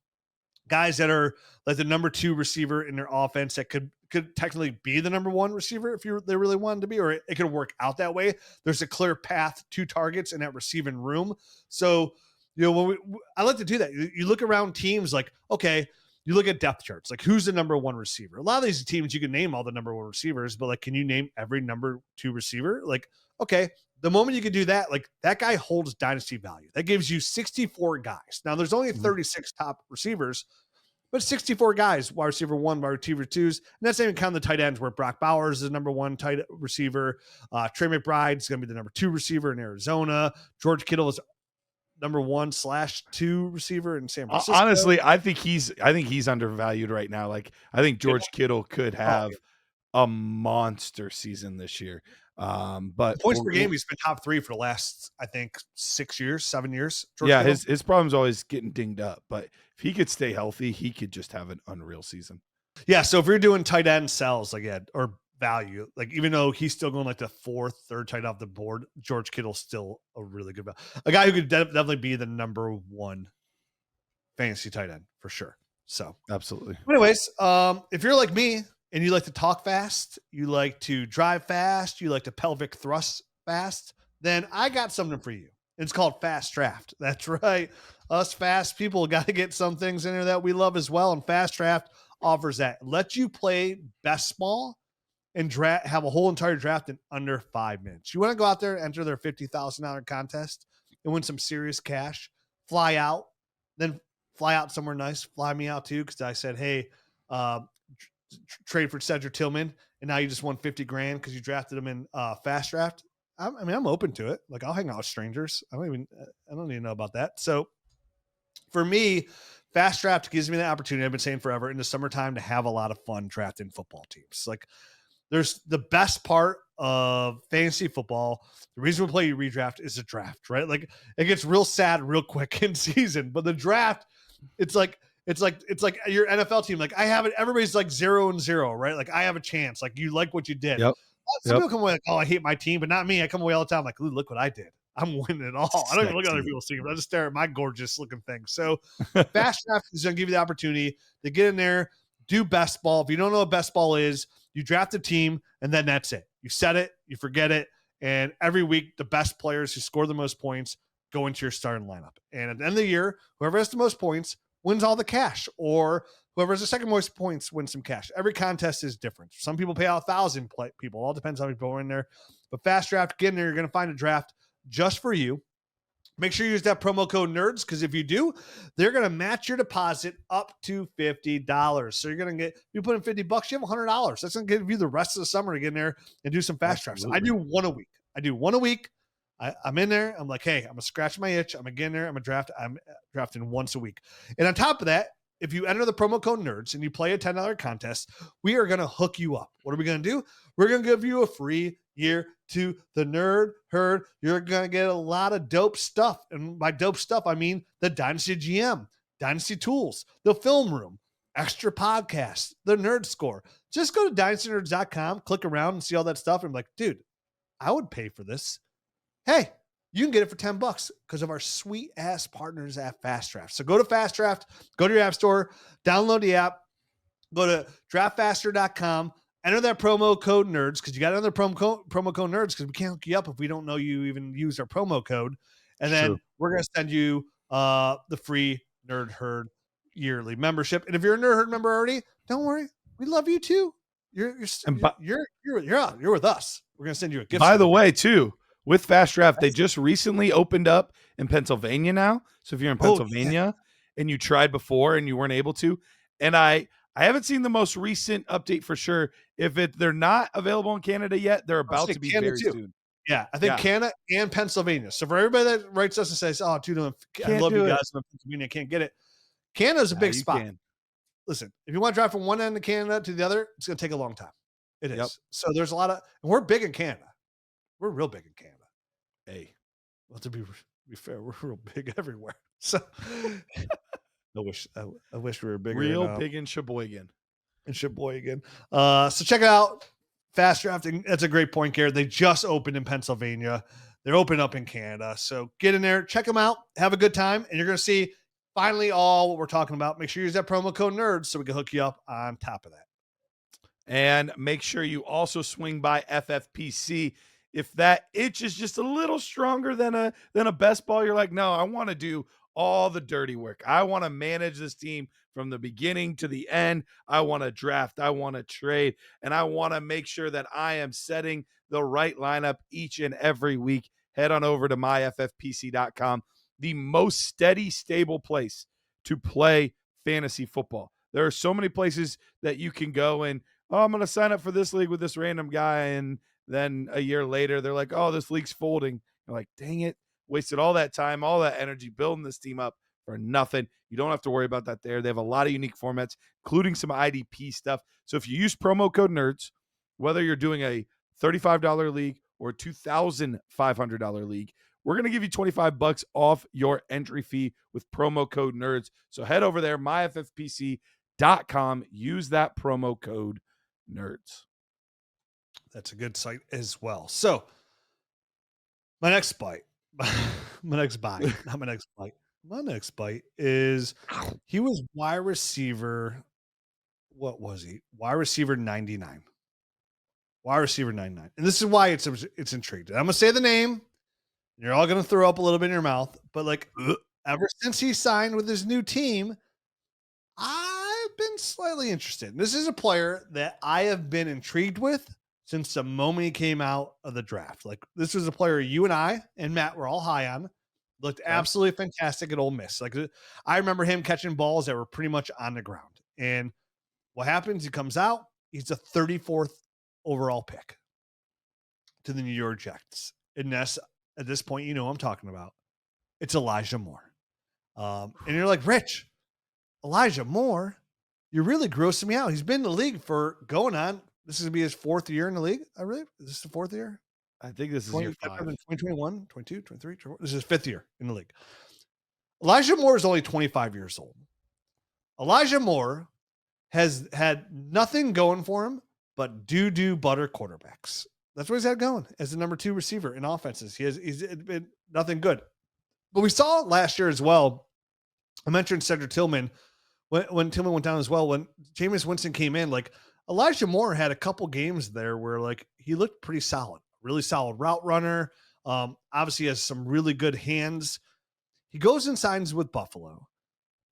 [SPEAKER 3] Guys that are like the number 2 receiver in their offense that could technically be the number 1 receiver if they really wanted to be, or it could work out that way. There's a clear path to targets in that receiving room. So, I like to do that. You look around teams like, okay, you look at depth charts, like who's the number 1 receiver? A lot of these teams, you can name all the number 1 receivers, but like, can you name every number 2 receiver? Like, okay, the moment you can do that, like that guy holds dynasty value. That gives you 64 guys. Now there's only 36 top receivers, but 64 guys, wide receiver 1, wide receiver 2s. And that's even kind of the tight ends where Brock Bowers is the number 1 tight receiver. Trey McBride is going to be the number 2 receiver in Arizona. George Kittle is number 1/2 receiver in San Francisco.
[SPEAKER 4] Honestly, I think he's undervalued right now. Like, I think George Kittle could have a monster season this year. But
[SPEAKER 3] points per game, he's been top 3 for the last, I think, 6 years, 7 years.
[SPEAKER 4] George Kittle. His problem's always getting dinged up, but if he could stay healthy, he could just have an unreal season.
[SPEAKER 3] Yeah. So if you're doing tight end sells, like, or value, like, even though he's still going like the 4th, 3rd tight off the board, George Kittle's still a really good value. A guy who could definitely be the number 1 fantasy tight end for sure. So
[SPEAKER 4] absolutely.
[SPEAKER 3] Anyways, if you're like me and you like to talk fast, you like to drive fast, you like to pelvic thrust fast, then I got something for you. It's called FastDraft. That's right. Us fast people got to get some things in there that we love as well. And FastDraft offers that. Let you play best ball and have a whole entire draft in under 5 minutes. You want to go out there, enter their $50,000 contest and win some serious cash, fly out, then fly out somewhere nice, fly me out too. Cause I said, hey, trade for Cedric Tillman, and now you just won $50,000 because you drafted him in FastDraft. I'm open to it. Like, I'll hang out with strangers. I don't even know about that. So for me, FastDraft gives me the opportunity, I've been saying forever, in the summertime to have a lot of fun drafting football teams. Like, there's the best part of fantasy football. The reason we play redraft is the draft, right? Like, it gets real sad real quick in season, but the draft, it's like your NFL team. Like, I have it. Everybody's like 0-0, right? Like, I have a chance. Like, you like what you did.
[SPEAKER 4] Yep.
[SPEAKER 3] Some people come away like, oh, I hate my team, but not me. I come away all the time like, ooh, look what I did. I'm winning it all. I don't even look at other people's teams. I just stare at my gorgeous looking thing. So FastDraft is going to give you the opportunity to get in there, do best ball. If you don't know what best ball is, you draft a team, and then that's it. You set it, you forget it, and every week the best players who score the most points go into your starting lineup. And at the end of the year, whoever has the most points wins all the cash, or whoever has the second most points wins some cash. Every contest is different. Some people pay out 1,000 people. It all depends on how many people are in there. But FastDraft, get in there. You're going to find a draft just for you. Make sure you use that promo code NERDS, because if you do, they're going to match your deposit up to $50. So you're going to you put in $50, you have $100. That's going to give you the rest of the summer to get in there and do some FastDrafts. So I do one a week. I'm in there. I'm like, hey, I'm going to scratch my itch. I'm going to get in there. I'm drafting once a week. And on top of that, if you enter the promo code NERDS and you play a $10 contest, we are going to hook you up. What are we going to do? We're going to give you a free year to the Nerd Herd. You're going to get a lot of dope stuff. And by dope stuff, I mean the Dynasty GM, Dynasty Tools, the Film Room, extra podcasts, the Nerd Score. Just go to dynastynerds.com, click around and see all that stuff. And I'm like, dude, I would pay for this. Hey, you can get it for $10 because of our sweet ass partners at FastDraft. So go to FastDraft, go to your app store, download the app, go to draftfaster.com, enter that promo code NERDS, because you got to enter the promo code NERDS, because we can't hook you up if we don't know you even use our promo code. And then we're going to send you the free Nerd Herd yearly membership. And if you're a Nerd Herd member already, don't worry, we love you too. You're with us. We're going to send you a gift.
[SPEAKER 4] By the way, too, with FastDraft, they just recently opened up in Pennsylvania now. So if you're in Pennsylvania and you tried before and you weren't able to, and I haven't seen the most recent update for sure. If they're not available in Canada yet, they're about to be very soon.
[SPEAKER 3] Yeah, I think Canada and Pennsylvania. So for everybody that writes us and says, "Oh, dude, I love you guys, but Pennsylvania can't get it." Canada's a big spot. Listen, if you want to drive from one end of Canada to the other, it's going to take a long time. It is. Yep. So there's a lot of, and we're big in Canada. We're real big in Canada.
[SPEAKER 4] Hey,
[SPEAKER 3] well, to be fair, we're real big everywhere. So I wish we were bigger.
[SPEAKER 4] Real big in Sheboygan.
[SPEAKER 3] So check it out. FastDraft. That's a great point, Garrett. They just opened in Pennsylvania. They're opening up in Canada. So get in there, check them out, have a good time, and you're going to see finally all what we're talking about. Make sure you use that promo code NERDS so we can hook you up on top of that.
[SPEAKER 4] And make sure you also swing by FFPC. If that itch is just a little stronger than a best ball, you're like, no, I want to do all the dirty work. I want to manage this team from the beginning to the end. I want to draft. I want to trade. And I want to make sure that I am setting the right lineup each and every week. Head on over to myffpc.com, the most steady, stable place to play fantasy football. There are so many places that you can go and, I'm going to sign up for this league with this random guy. And then a year later, they're like, oh, this league's folding. You're like, dang it. Wasted all that time, all that energy building this team up for nothing. You don't have to worry about that there. They have a lot of unique formats, including some IDP stuff. So if you use promo code NERDS, whether you're doing a $35 league or a $2,500 league, we're going to give you $25 off your entry fee with promo code NERDS. So head over there, myffpc.com. Use that promo code NERDS.
[SPEAKER 3] That's a good site as well. So my next bite is he was wide receiver. What was he? Wide receiver 99. Wide receiver 99. And this is why it's intrigued. I'm going to say the name. You're all going to throw up a little bit in your mouth. But like ever since he signed with his new team, I've been slightly interested. This is a player that I have been intrigued with since the moment he came out of the draft. Like this was a player you and I and Matt were all high on. Looked absolutely fantastic at Ole Miss. Like I remember him catching balls that were pretty much on the ground. And what happens? He comes out. He's the 34th overall pick to the New York Jets. And that's, at this point, you know what I'm talking about. It's Elijah Moore. And you're like, Rich, Elijah Moore, you're really grossing me out. He's been in the league for going on. This is going to be his 4th year in the league. Is this the 4th year?
[SPEAKER 4] I think this is year 5.
[SPEAKER 3] 2021, 22, 23, 24. This is his 5th year in the league. Elijah Moore is only 25 years old. Elijah Moore has had nothing going for him but doo-doo butter quarterbacks. That's what he's had going as the number 2 receiver in offenses. He's been nothing good. But we saw it last year as well. I mentioned Cedric Tillman when Tillman went down as well. When Jameis Winston came in, like Elijah Moore had a couple games there where like he looked pretty solid, really solid route runner. Obviously has some really good hands. He goes and signs with Buffalo,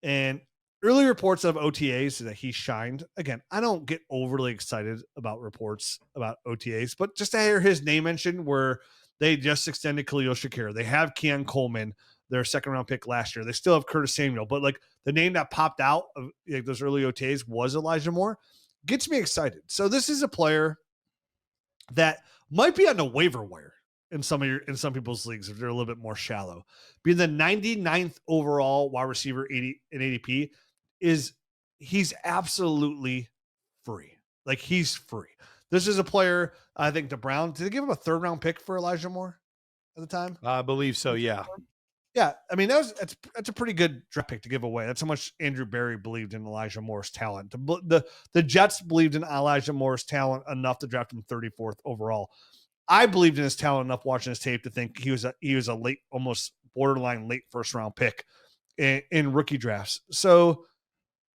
[SPEAKER 3] and early reports of OTAs that he shined. Again, I don't get overly excited about reports about OTAs, but just to hear his name mentioned where they just extended Khalil Shakir. They have Keon Coleman, their 2nd-round pick last year. They still have Curtis Samuel, but like the name that popped out of like those early OTAs was Elijah Moore. Gets me excited. So this is a player that might be on the waiver wire in some people's leagues if they're a little bit more shallow. Being the 99th overall wide receiver 80 in ADP he's absolutely free. Like he's free. This is a player, I think the Browns, did they give him a 3rd-round pick for Elijah Moore at the time?
[SPEAKER 4] I believe so. Yeah.
[SPEAKER 3] Yeah. I mean, that's a pretty good draft pick to give away. That's how much Andrew Berry believed in Elijah Moore's talent. The Jets believed in Elijah Moore's talent enough to draft him 34th overall. I believed in his talent enough watching his tape to think he was a late, almost borderline late 1st-round pick in rookie drafts. So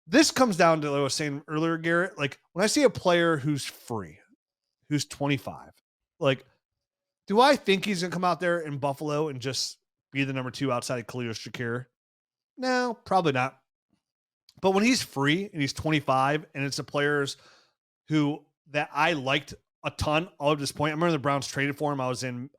[SPEAKER 3] this comes down to what I was saying earlier, Garrett. Like when I see a player who's free, who's 25, like, do I think he's going to come out there in Buffalo and just be the number 2 outside of Khalil Shakir? No, probably not. But when he's free and he's 25 and it's the players that I liked a ton all at this point. I remember the Browns traded for him. I was in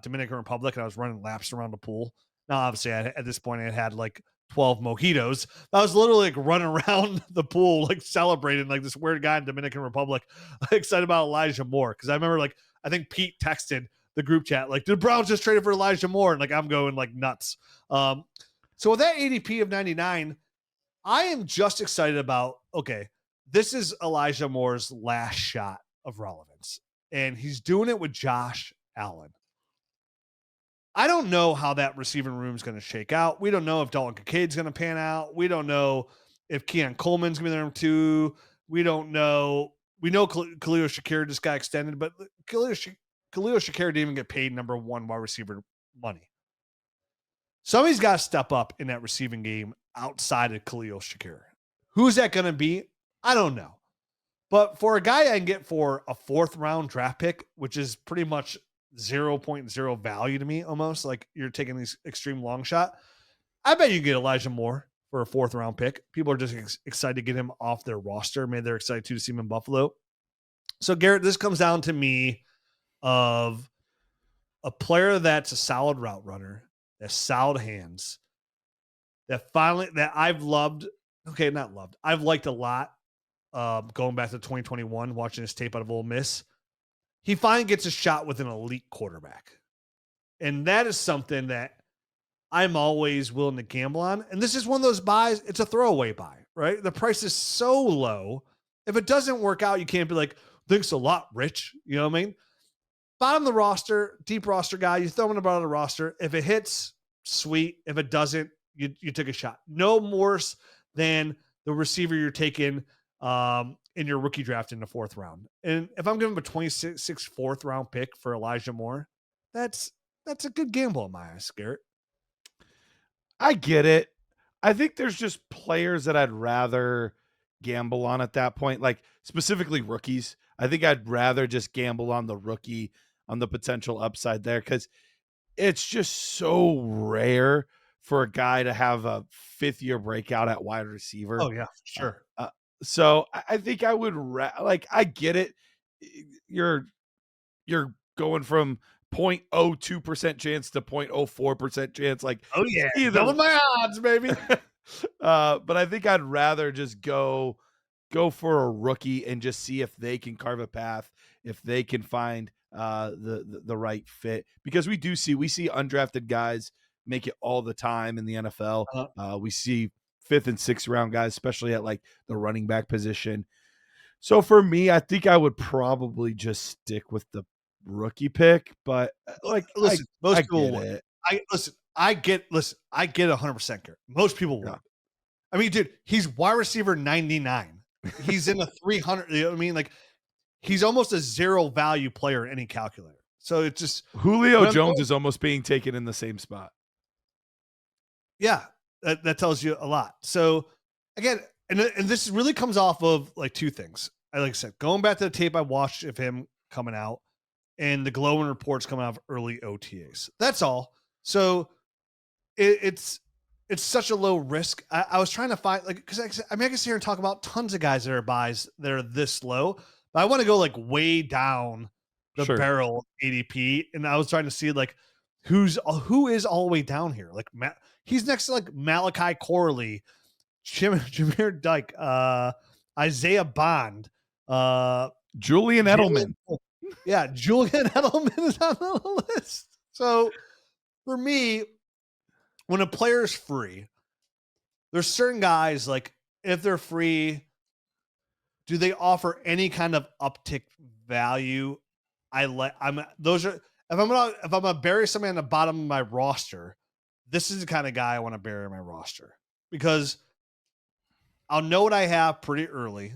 [SPEAKER 3] Dominican Republic and I was running laps around the pool. Now, obviously, at this point, I had like 12 mojitos. I was literally like running around the pool, like celebrating like this weird guy in Dominican Republic, excited about Elijah Moore. Cause I remember like, I think Pete texted the group chat, like the Browns just traded for Elijah Moore. And like, I'm going like nuts. So with that ADP of 99, I am just excited about, okay, this is Elijah Moore's last shot of relevance. And he's doing it with Josh Allen. I don't know how that receiving room is going to shake out. We don't know if Dalton Kincaid's going to pan out. We don't know if Keon Coleman's going to be there too. We don't know. We know Khalil Shakir just got extended, but Khalil Shakir didn't even get paid number 1 wide receiver money. Somebody's got to step up in that receiving game outside of Khalil Shakir. Who's that going to be? I don't know. But for a guy I can get for a 4th-round draft pick, which is pretty much 0.0 value to me, almost like you're taking these extreme long shot, I bet you get Elijah Moore for a 4th-round pick. People are just excited to get him off their roster. Maybe they're excited to see him in Buffalo. So Garrett, this comes down to me of a player that's a solid route runner, that's solid hands, that I've loved okay, not loved. I've liked a lot. Going back to 2021, watching his tape out of Ole Miss, he finally gets a shot with an elite quarterback, and that is something that I'm always willing to gamble on. And this is one of those buys. It's a throwaway buy, right? The price is so low. If it doesn't work out, you can't be like, thanks a lot, Rich. You know what I mean? Bottom of the roster, deep roster guy, you throw him in the bottom of the roster. If it hits, sweet. If it doesn't, you took a shot. No worse than the receiver you're taking in your rookie draft in the 4th round. And if I'm giving him a 26th 4th round pick for Elijah Moore, that's a good gamble in my eyes, Garrett.
[SPEAKER 4] I get it. I think there's just players that I'd rather gamble on at that point, like specifically rookies. I think I'd rather just gamble on the rookie, on the potential upside there, because it's just so rare for a guy to have a 5th-year breakout at wide receiver.
[SPEAKER 3] Oh, yeah, sure.
[SPEAKER 4] So I think I would I get it. You're going from 0.02% chance to 0.04% chance. Like,
[SPEAKER 3] oh yeah, double my odds, baby.
[SPEAKER 4] But I think I'd rather just go for a rookie and just see if they can carve a path, if they can find the right fit, because we see undrafted guys make it all the time in the NFL. We see 5th and 6th round guys, especially at like the running back position. So for me, I think I would probably just stick with the rookie pick, but like,
[SPEAKER 3] listen, most people
[SPEAKER 4] get
[SPEAKER 3] would.
[SPEAKER 4] it.
[SPEAKER 3] I get 100% Garrett. Most people would. I mean, dude, he's wide receiver 99. He's in the 300. You know what I mean? Like, he's almost a zero value player in any calculator. So it's just
[SPEAKER 4] Julio Jones is almost being taken in the same spot.
[SPEAKER 3] Yeah, that tells you a lot. So again, and this really comes off of like 2 things. Like I said, going back to the tape I watched of him coming out and the glowing reports coming out of early OTAs. That's all. So it's such a low risk. I was trying to find, like, because I can sit here and talk about tons of guys that are buys that are this low, but I want to go like way down the barrel ADP, and I was trying to see like who is all the way down here. Like he's next to like Malachi Corley, Jameer Dyke, Isaiah Bond,
[SPEAKER 4] Julian Edelman.
[SPEAKER 3] Yeah, Julian Edelman is on the list. So for me, when a player is free, there's certain guys, like, if they're free, do they offer any kind of uptick value? If I'm gonna bury somebody on the bottom of my roster, this is the kind of guy I want to bury in my roster, because I'll know what I have pretty early,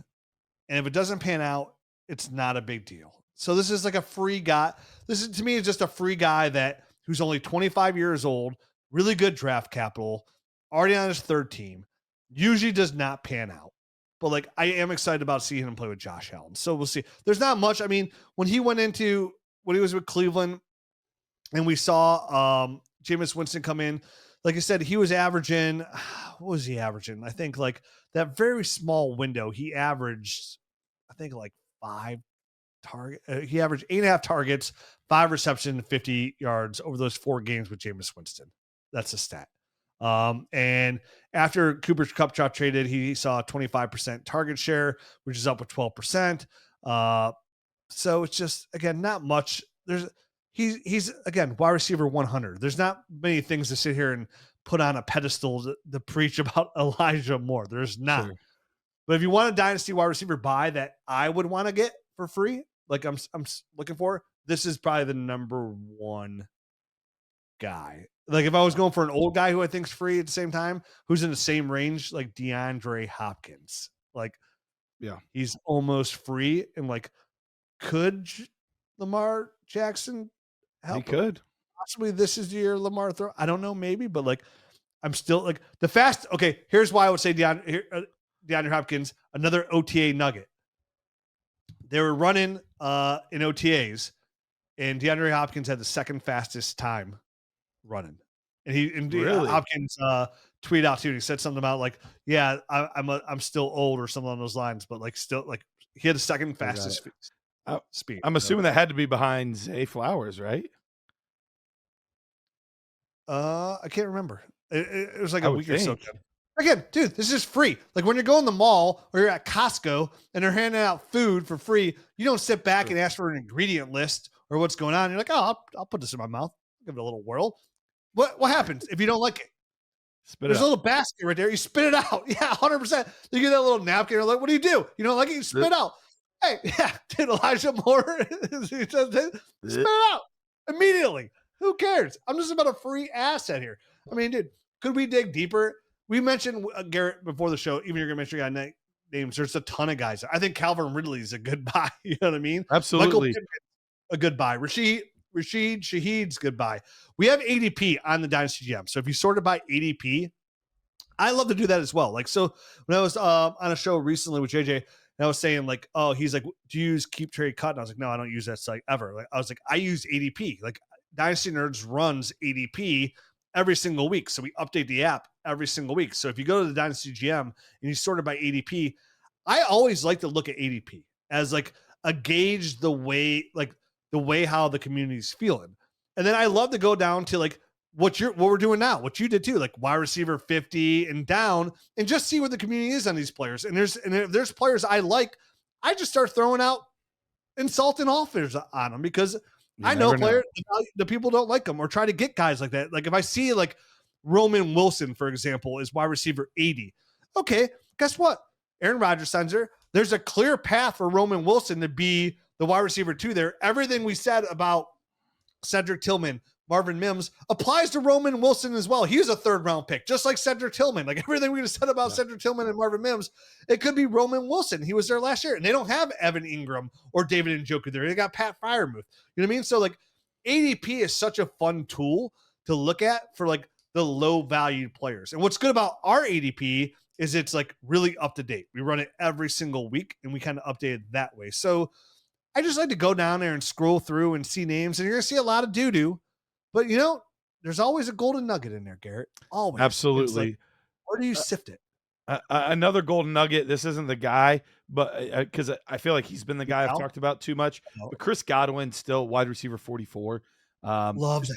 [SPEAKER 3] and if it doesn't pan out, it's not a big deal. So this is like a free guy. This is, to me, is just a free guy who's only 25 years old, really good draft capital, already on his 3rd team, usually does not pan out. But like, I am excited about seeing him play with Josh Allen. So we'll see. There's not much. I mean, when he was with Cleveland and we saw Jameis Winston come in, like I said, he was averaging, what was he averaging? I think like that very small window, he averaged, I think like 5 target. He averaged 8.5 targets, 5 receptions, 50 yards over those 4 games with Jameis Winston. That's a stat. And after Cooper Kupp got traded, he saw a 25% target share, which is up with 12%. So it's just, again, not much. He's again, wide receiver 100. There's not many things to sit here and put on a pedestal to preach about Elijah Moore. There's not. Sure. But if you want a dynasty wide receiver buy that I would want to get for free, like I'm looking for, this is probably the number 1 guy. Like, if I was going for an old guy who I think's free at the same time, who's in the same range, like DeAndre Hopkins, like,
[SPEAKER 4] yeah,
[SPEAKER 3] he's almost free, and like, could Lamar Jackson help?
[SPEAKER 4] He could.
[SPEAKER 3] Possibly this is the year Lamar throw. I don't know, maybe, but like, I'm still like okay, here's why I would say DeAndre Hopkins, another OTA nugget. They were running in OTAs, and DeAndre Hopkins had the 2nd fastest time running. And
[SPEAKER 4] really?
[SPEAKER 3] Hopkins tweeted out too. He said something about like, yeah, I'm still old or something on those lines, but like, still, like, he had the 2nd fastest speed.
[SPEAKER 4] I'm assuming that had to be behind Zay Flowers, right?
[SPEAKER 3] I can't remember. It was like a week or so ago. Again, dude, this is free. Like when you're going to the mall or you're at Costco and they're handing out food for free, you don't sit back and ask for an ingredient list or what's going on. You're like, oh, I'll put this in my mouth. Give it a little whirl. What happens if you don't like it? There's a little basket right there. You spit it out. Yeah, 100%. You get that little napkin. You're like, what do? You don't like it? You spit out. Hey, yeah, did Elijah Moore spit it out immediately? Who cares? I'm just about a free asset here. I mean, dude, could we dig deeper? We mentioned Garret before the show. Even you're going to mention guy names. There's a ton of guys. I think Calvin Ridley is a good buy. You know what I mean?
[SPEAKER 4] Absolutely.
[SPEAKER 3] Michael Pittman, a good buy. Rashid Shaheed's good buy. We have ADP on the Dynasty GM. So if you sort it by ADP, I love to do that as well. Like, so when I was on a show recently with JJ, and I was saying like, oh, he's like, do you use Keep Trade Cut? And I was like, no, I don't use that site ever. Like, I was like, I use ADP. Like Dynasty Nerds runs ADP every single week. So we update the app every single week. So if you go to the Dynasty GM and you sort it by ADP, I always like to look at ADP as like a gauge the way how the community's feeling. And then I love to go down to like what we're doing now, what you did too, like wide receiver 50 and down, and just see what the community is on these players. And if there's players I like, I just start throwing out insulting offers on them because I know players, the people don't like them or try to get guys like that. Like if I see like Roman Wilson, for example, is wide receiver 80. Okay, guess what? Aaron Rodgers signs her. There's a clear path for Roman Wilson to be the wide receiver 2 there. Everything we said about Cedric Tillman, Marvin Mims applies to Roman Wilson as well. He was a 3rd round pick, just like Cedric Tillman. Like everything we just said about Cedric Tillman and Marvin Mims, it could be Roman Wilson. He was there last year, and they don't have Evan Ingram or David Njoku there. They got Pat Freiermuth. You know what I mean? So like ADP is such a fun tool to look at for like the low valued players. And what's good about our ADP is it's like really up to date. We run it every single week and we kind of update it that way. So I just like to go down there and scroll through and see names, and you're going to see a lot of doo-doo, but you know, there's always a golden nugget in there, Garret. Always.
[SPEAKER 4] Absolutely.
[SPEAKER 3] Like, where do you sift it?
[SPEAKER 4] Another golden nugget. This isn't the guy, but because I feel like he's been the guy I've talked about too much. But Chris Godwin, still wide receiver 44.
[SPEAKER 3] Love that.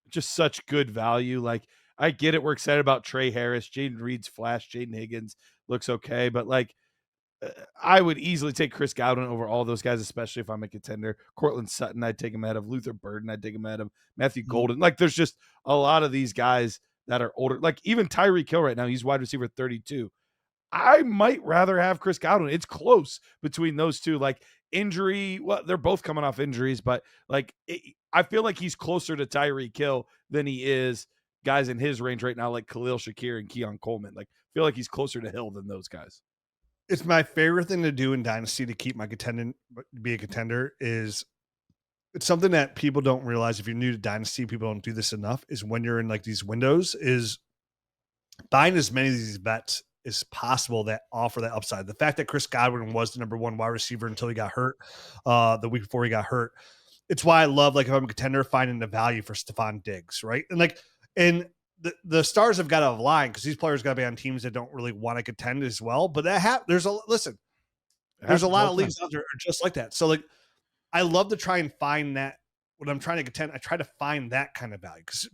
[SPEAKER 4] Just such good value. Like I get it. We're excited about Trey Harris, Jaden Reed's flash, Jaden Higgins looks okay, but like I would easily take Chris Godwin over all those guys, especially if I'm a contender. Cortland Sutton, I'd take him ahead of. Luther Burden, I'd take him ahead of. Matthew Golden. Like there's just a lot of these guys that are older. Like even Tyreek Hill right now, he's wide receiver 32. I might rather have Chris Godwin. It's close between those two. Like injury, well, they're both coming off injuries, but like I feel like he's closer to Tyreek Hill than he is guys in his range right now, like Khalil Shakir and Keon Coleman. Like I feel like he's closer to Hill than those guys.
[SPEAKER 3] It's my favorite thing to do in Dynasty to keep my be a contender is it's something that people don't realize. If you're new to Dynasty, people don't do this enough, is when you're in like these windows is buying as many of these bets as possible that offer that upside. The fact that Chris Godwin was the number 1 wide receiver until he got hurt the week before he got hurt. It's why I love, like if I'm a contender, finding the value for Stephon Diggs, right? And like, and the stars have got to align because these players got to be on teams that don't really want to contend as well. But there's a lot of leagues out there just like that. So like, I love to try and find that when I'm trying to contend. I try to find that kind of value because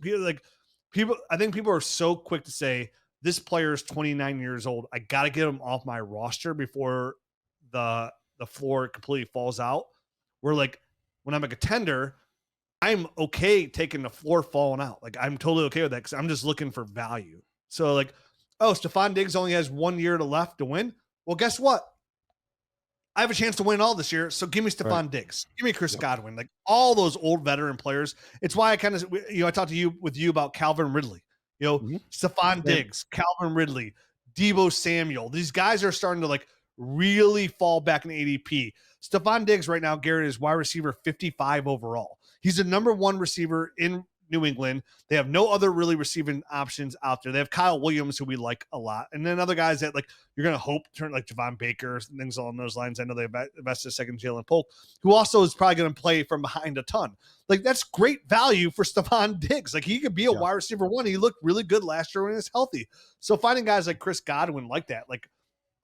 [SPEAKER 3] I think people are so quick to say this player is 29 years old. I got to get him off my roster before the floor completely falls out. Where like when I'm a contender, I'm okay taking the floor falling out. Like I'm totally okay with that because I'm just looking for value. So like, oh, Stephon Diggs only has 1 year left to win. Well, guess what? I have a chance to win all this year. So give me Stephon Diggs. Give me Chris Godwin. Like all those old veteran players. It's why I kind of, I talked to you about Calvin Ridley, Stephon Diggs, Calvin Ridley, Deebo Samuel. These guys are starting to like really fall back in ADP. Stephon Diggs right now, Garret, is wide receiver 55 overall. He's the number 1 receiver in New England. They have no other really receiving options out there. They have Kyle Williams, who we like a lot. And then other guys that like you're going to hope turn like Javon Baker and things along those lines. I know they invested a second Jalen Polk, who also is probably going to play from behind a ton. Like that's great value for Stephon Diggs. Like he could be a wide receiver 1. He looked really good last year when he was healthy. So finding guys like Chris Godwin like that, like,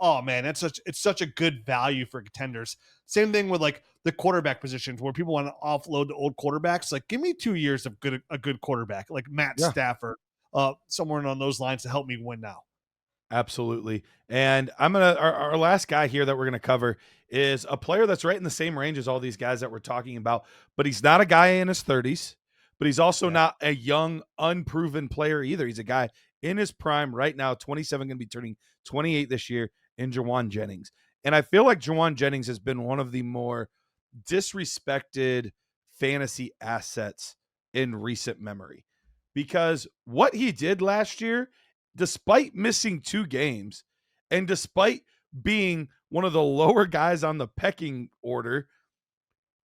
[SPEAKER 3] oh man, it's such a good value for contenders. Same thing with like the quarterback positions where people want to offload the old quarterbacks. Like give me 2 years of a good quarterback, like Matt Stafford, somewhere on those lines to help me win now.
[SPEAKER 4] Absolutely. And our last guy here that we're gonna cover is a player that's right in the same range as all these guys that we're talking about, but he's not a guy in his 30s, but he's also not a young, unproven player either. He's a guy in his prime right now, 27, gonna be turning 28 this year, in Jauan Jennings. And I feel like Jauan Jennings has been one of the more disrespected fantasy assets in recent memory, because what he did last year, despite missing 2 games and despite being one of the lower guys on the pecking order,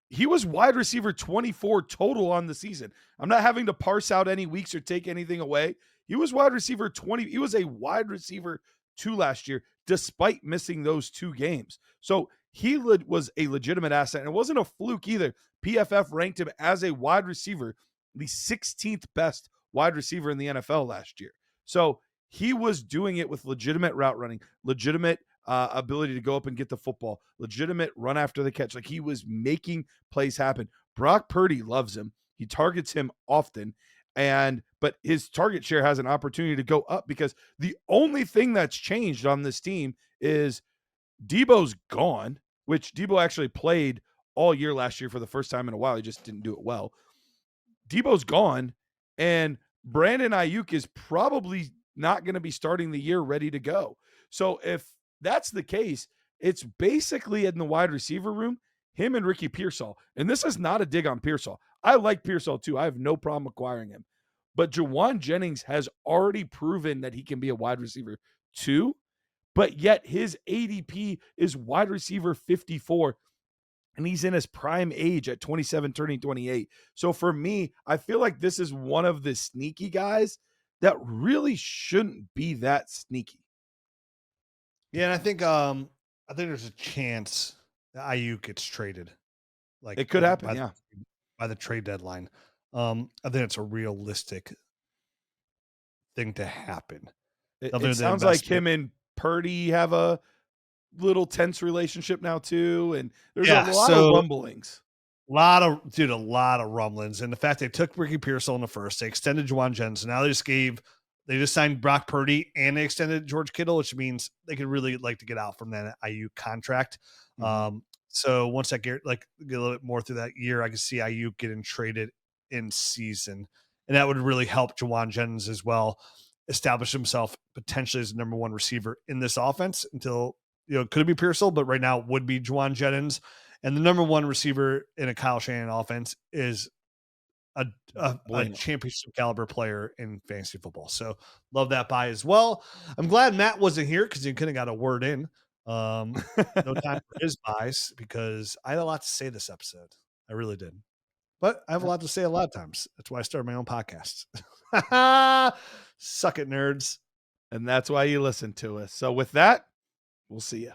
[SPEAKER 4] he was wide receiver 24 total on the season. I'm not having to parse out any weeks or take anything away. He was wide receiver 20. He was a wide receiver 2 last year, despite missing those 2 games. So he was a legitimate asset, and it wasn't a fluke either. PFF ranked him as a wide receiver, the 16th best wide receiver in the NFL last year. So he was doing it with legitimate route running, legitimate ability to go up and get the football, legitimate run after the catch. Like, he was making plays happen. Brock Purdy loves him. He targets him often, but his target share has an opportunity to go up, because the only thing that's changed on this team is Debo's gone, which Debo actually played all year last year for the first time in a while. He just didn't do it well. Debo's gone, and Brandon Ayuk is probably not going to be starting the year ready to go. So if that's the case, it's basically in the wide receiver room, him and Ricky Pearsall. And this is not a dig on Pearsall. I like Pearsall too. I have no problem acquiring him. But Jauan Jennings has already proven that he can be a wide receiver too, but yet his ADP is wide receiver 54. And he's in his prime age at 27, turning 28. So for me, I feel like this is one of the sneaky guys that really shouldn't be that sneaky.
[SPEAKER 3] Yeah, and I think there's a chance that Ayuk gets traded. Like,
[SPEAKER 4] it could happen,
[SPEAKER 3] by the trade deadline. I think it's a realistic thing to happen.
[SPEAKER 4] It sounds like him and Purdy have a little tense relationship now too, and there's a lot of rumblings.
[SPEAKER 3] A lot of rumblings. And the fact they took Ricky Pearsall in the first, they extended Jauan Jennings. Now they just signed Brock Purdy, and they extended George Kittle, which means they could really like to get out from that IU contract. Mm-hmm. So once that get a little bit more through that year, I can see IU getting traded in season, and that would really help Jauan Jennings as well establish himself potentially as the number 1 receiver in this offense until, it could be Pearsall, but right now it would be Jauan Jennings. And the number 1 receiver in a Kyle Shanahan offense is a championship caliber player in fantasy football. So love that buy as well. I'm glad Matt wasn't here, because he could have got a word in. No time for his buys, because I had a lot to say this episode. I really did. But I have a lot to say a lot of times. That's why I started my own podcast. Suck it, nerds.
[SPEAKER 4] And that's why you listen to us. So with that, we'll see you.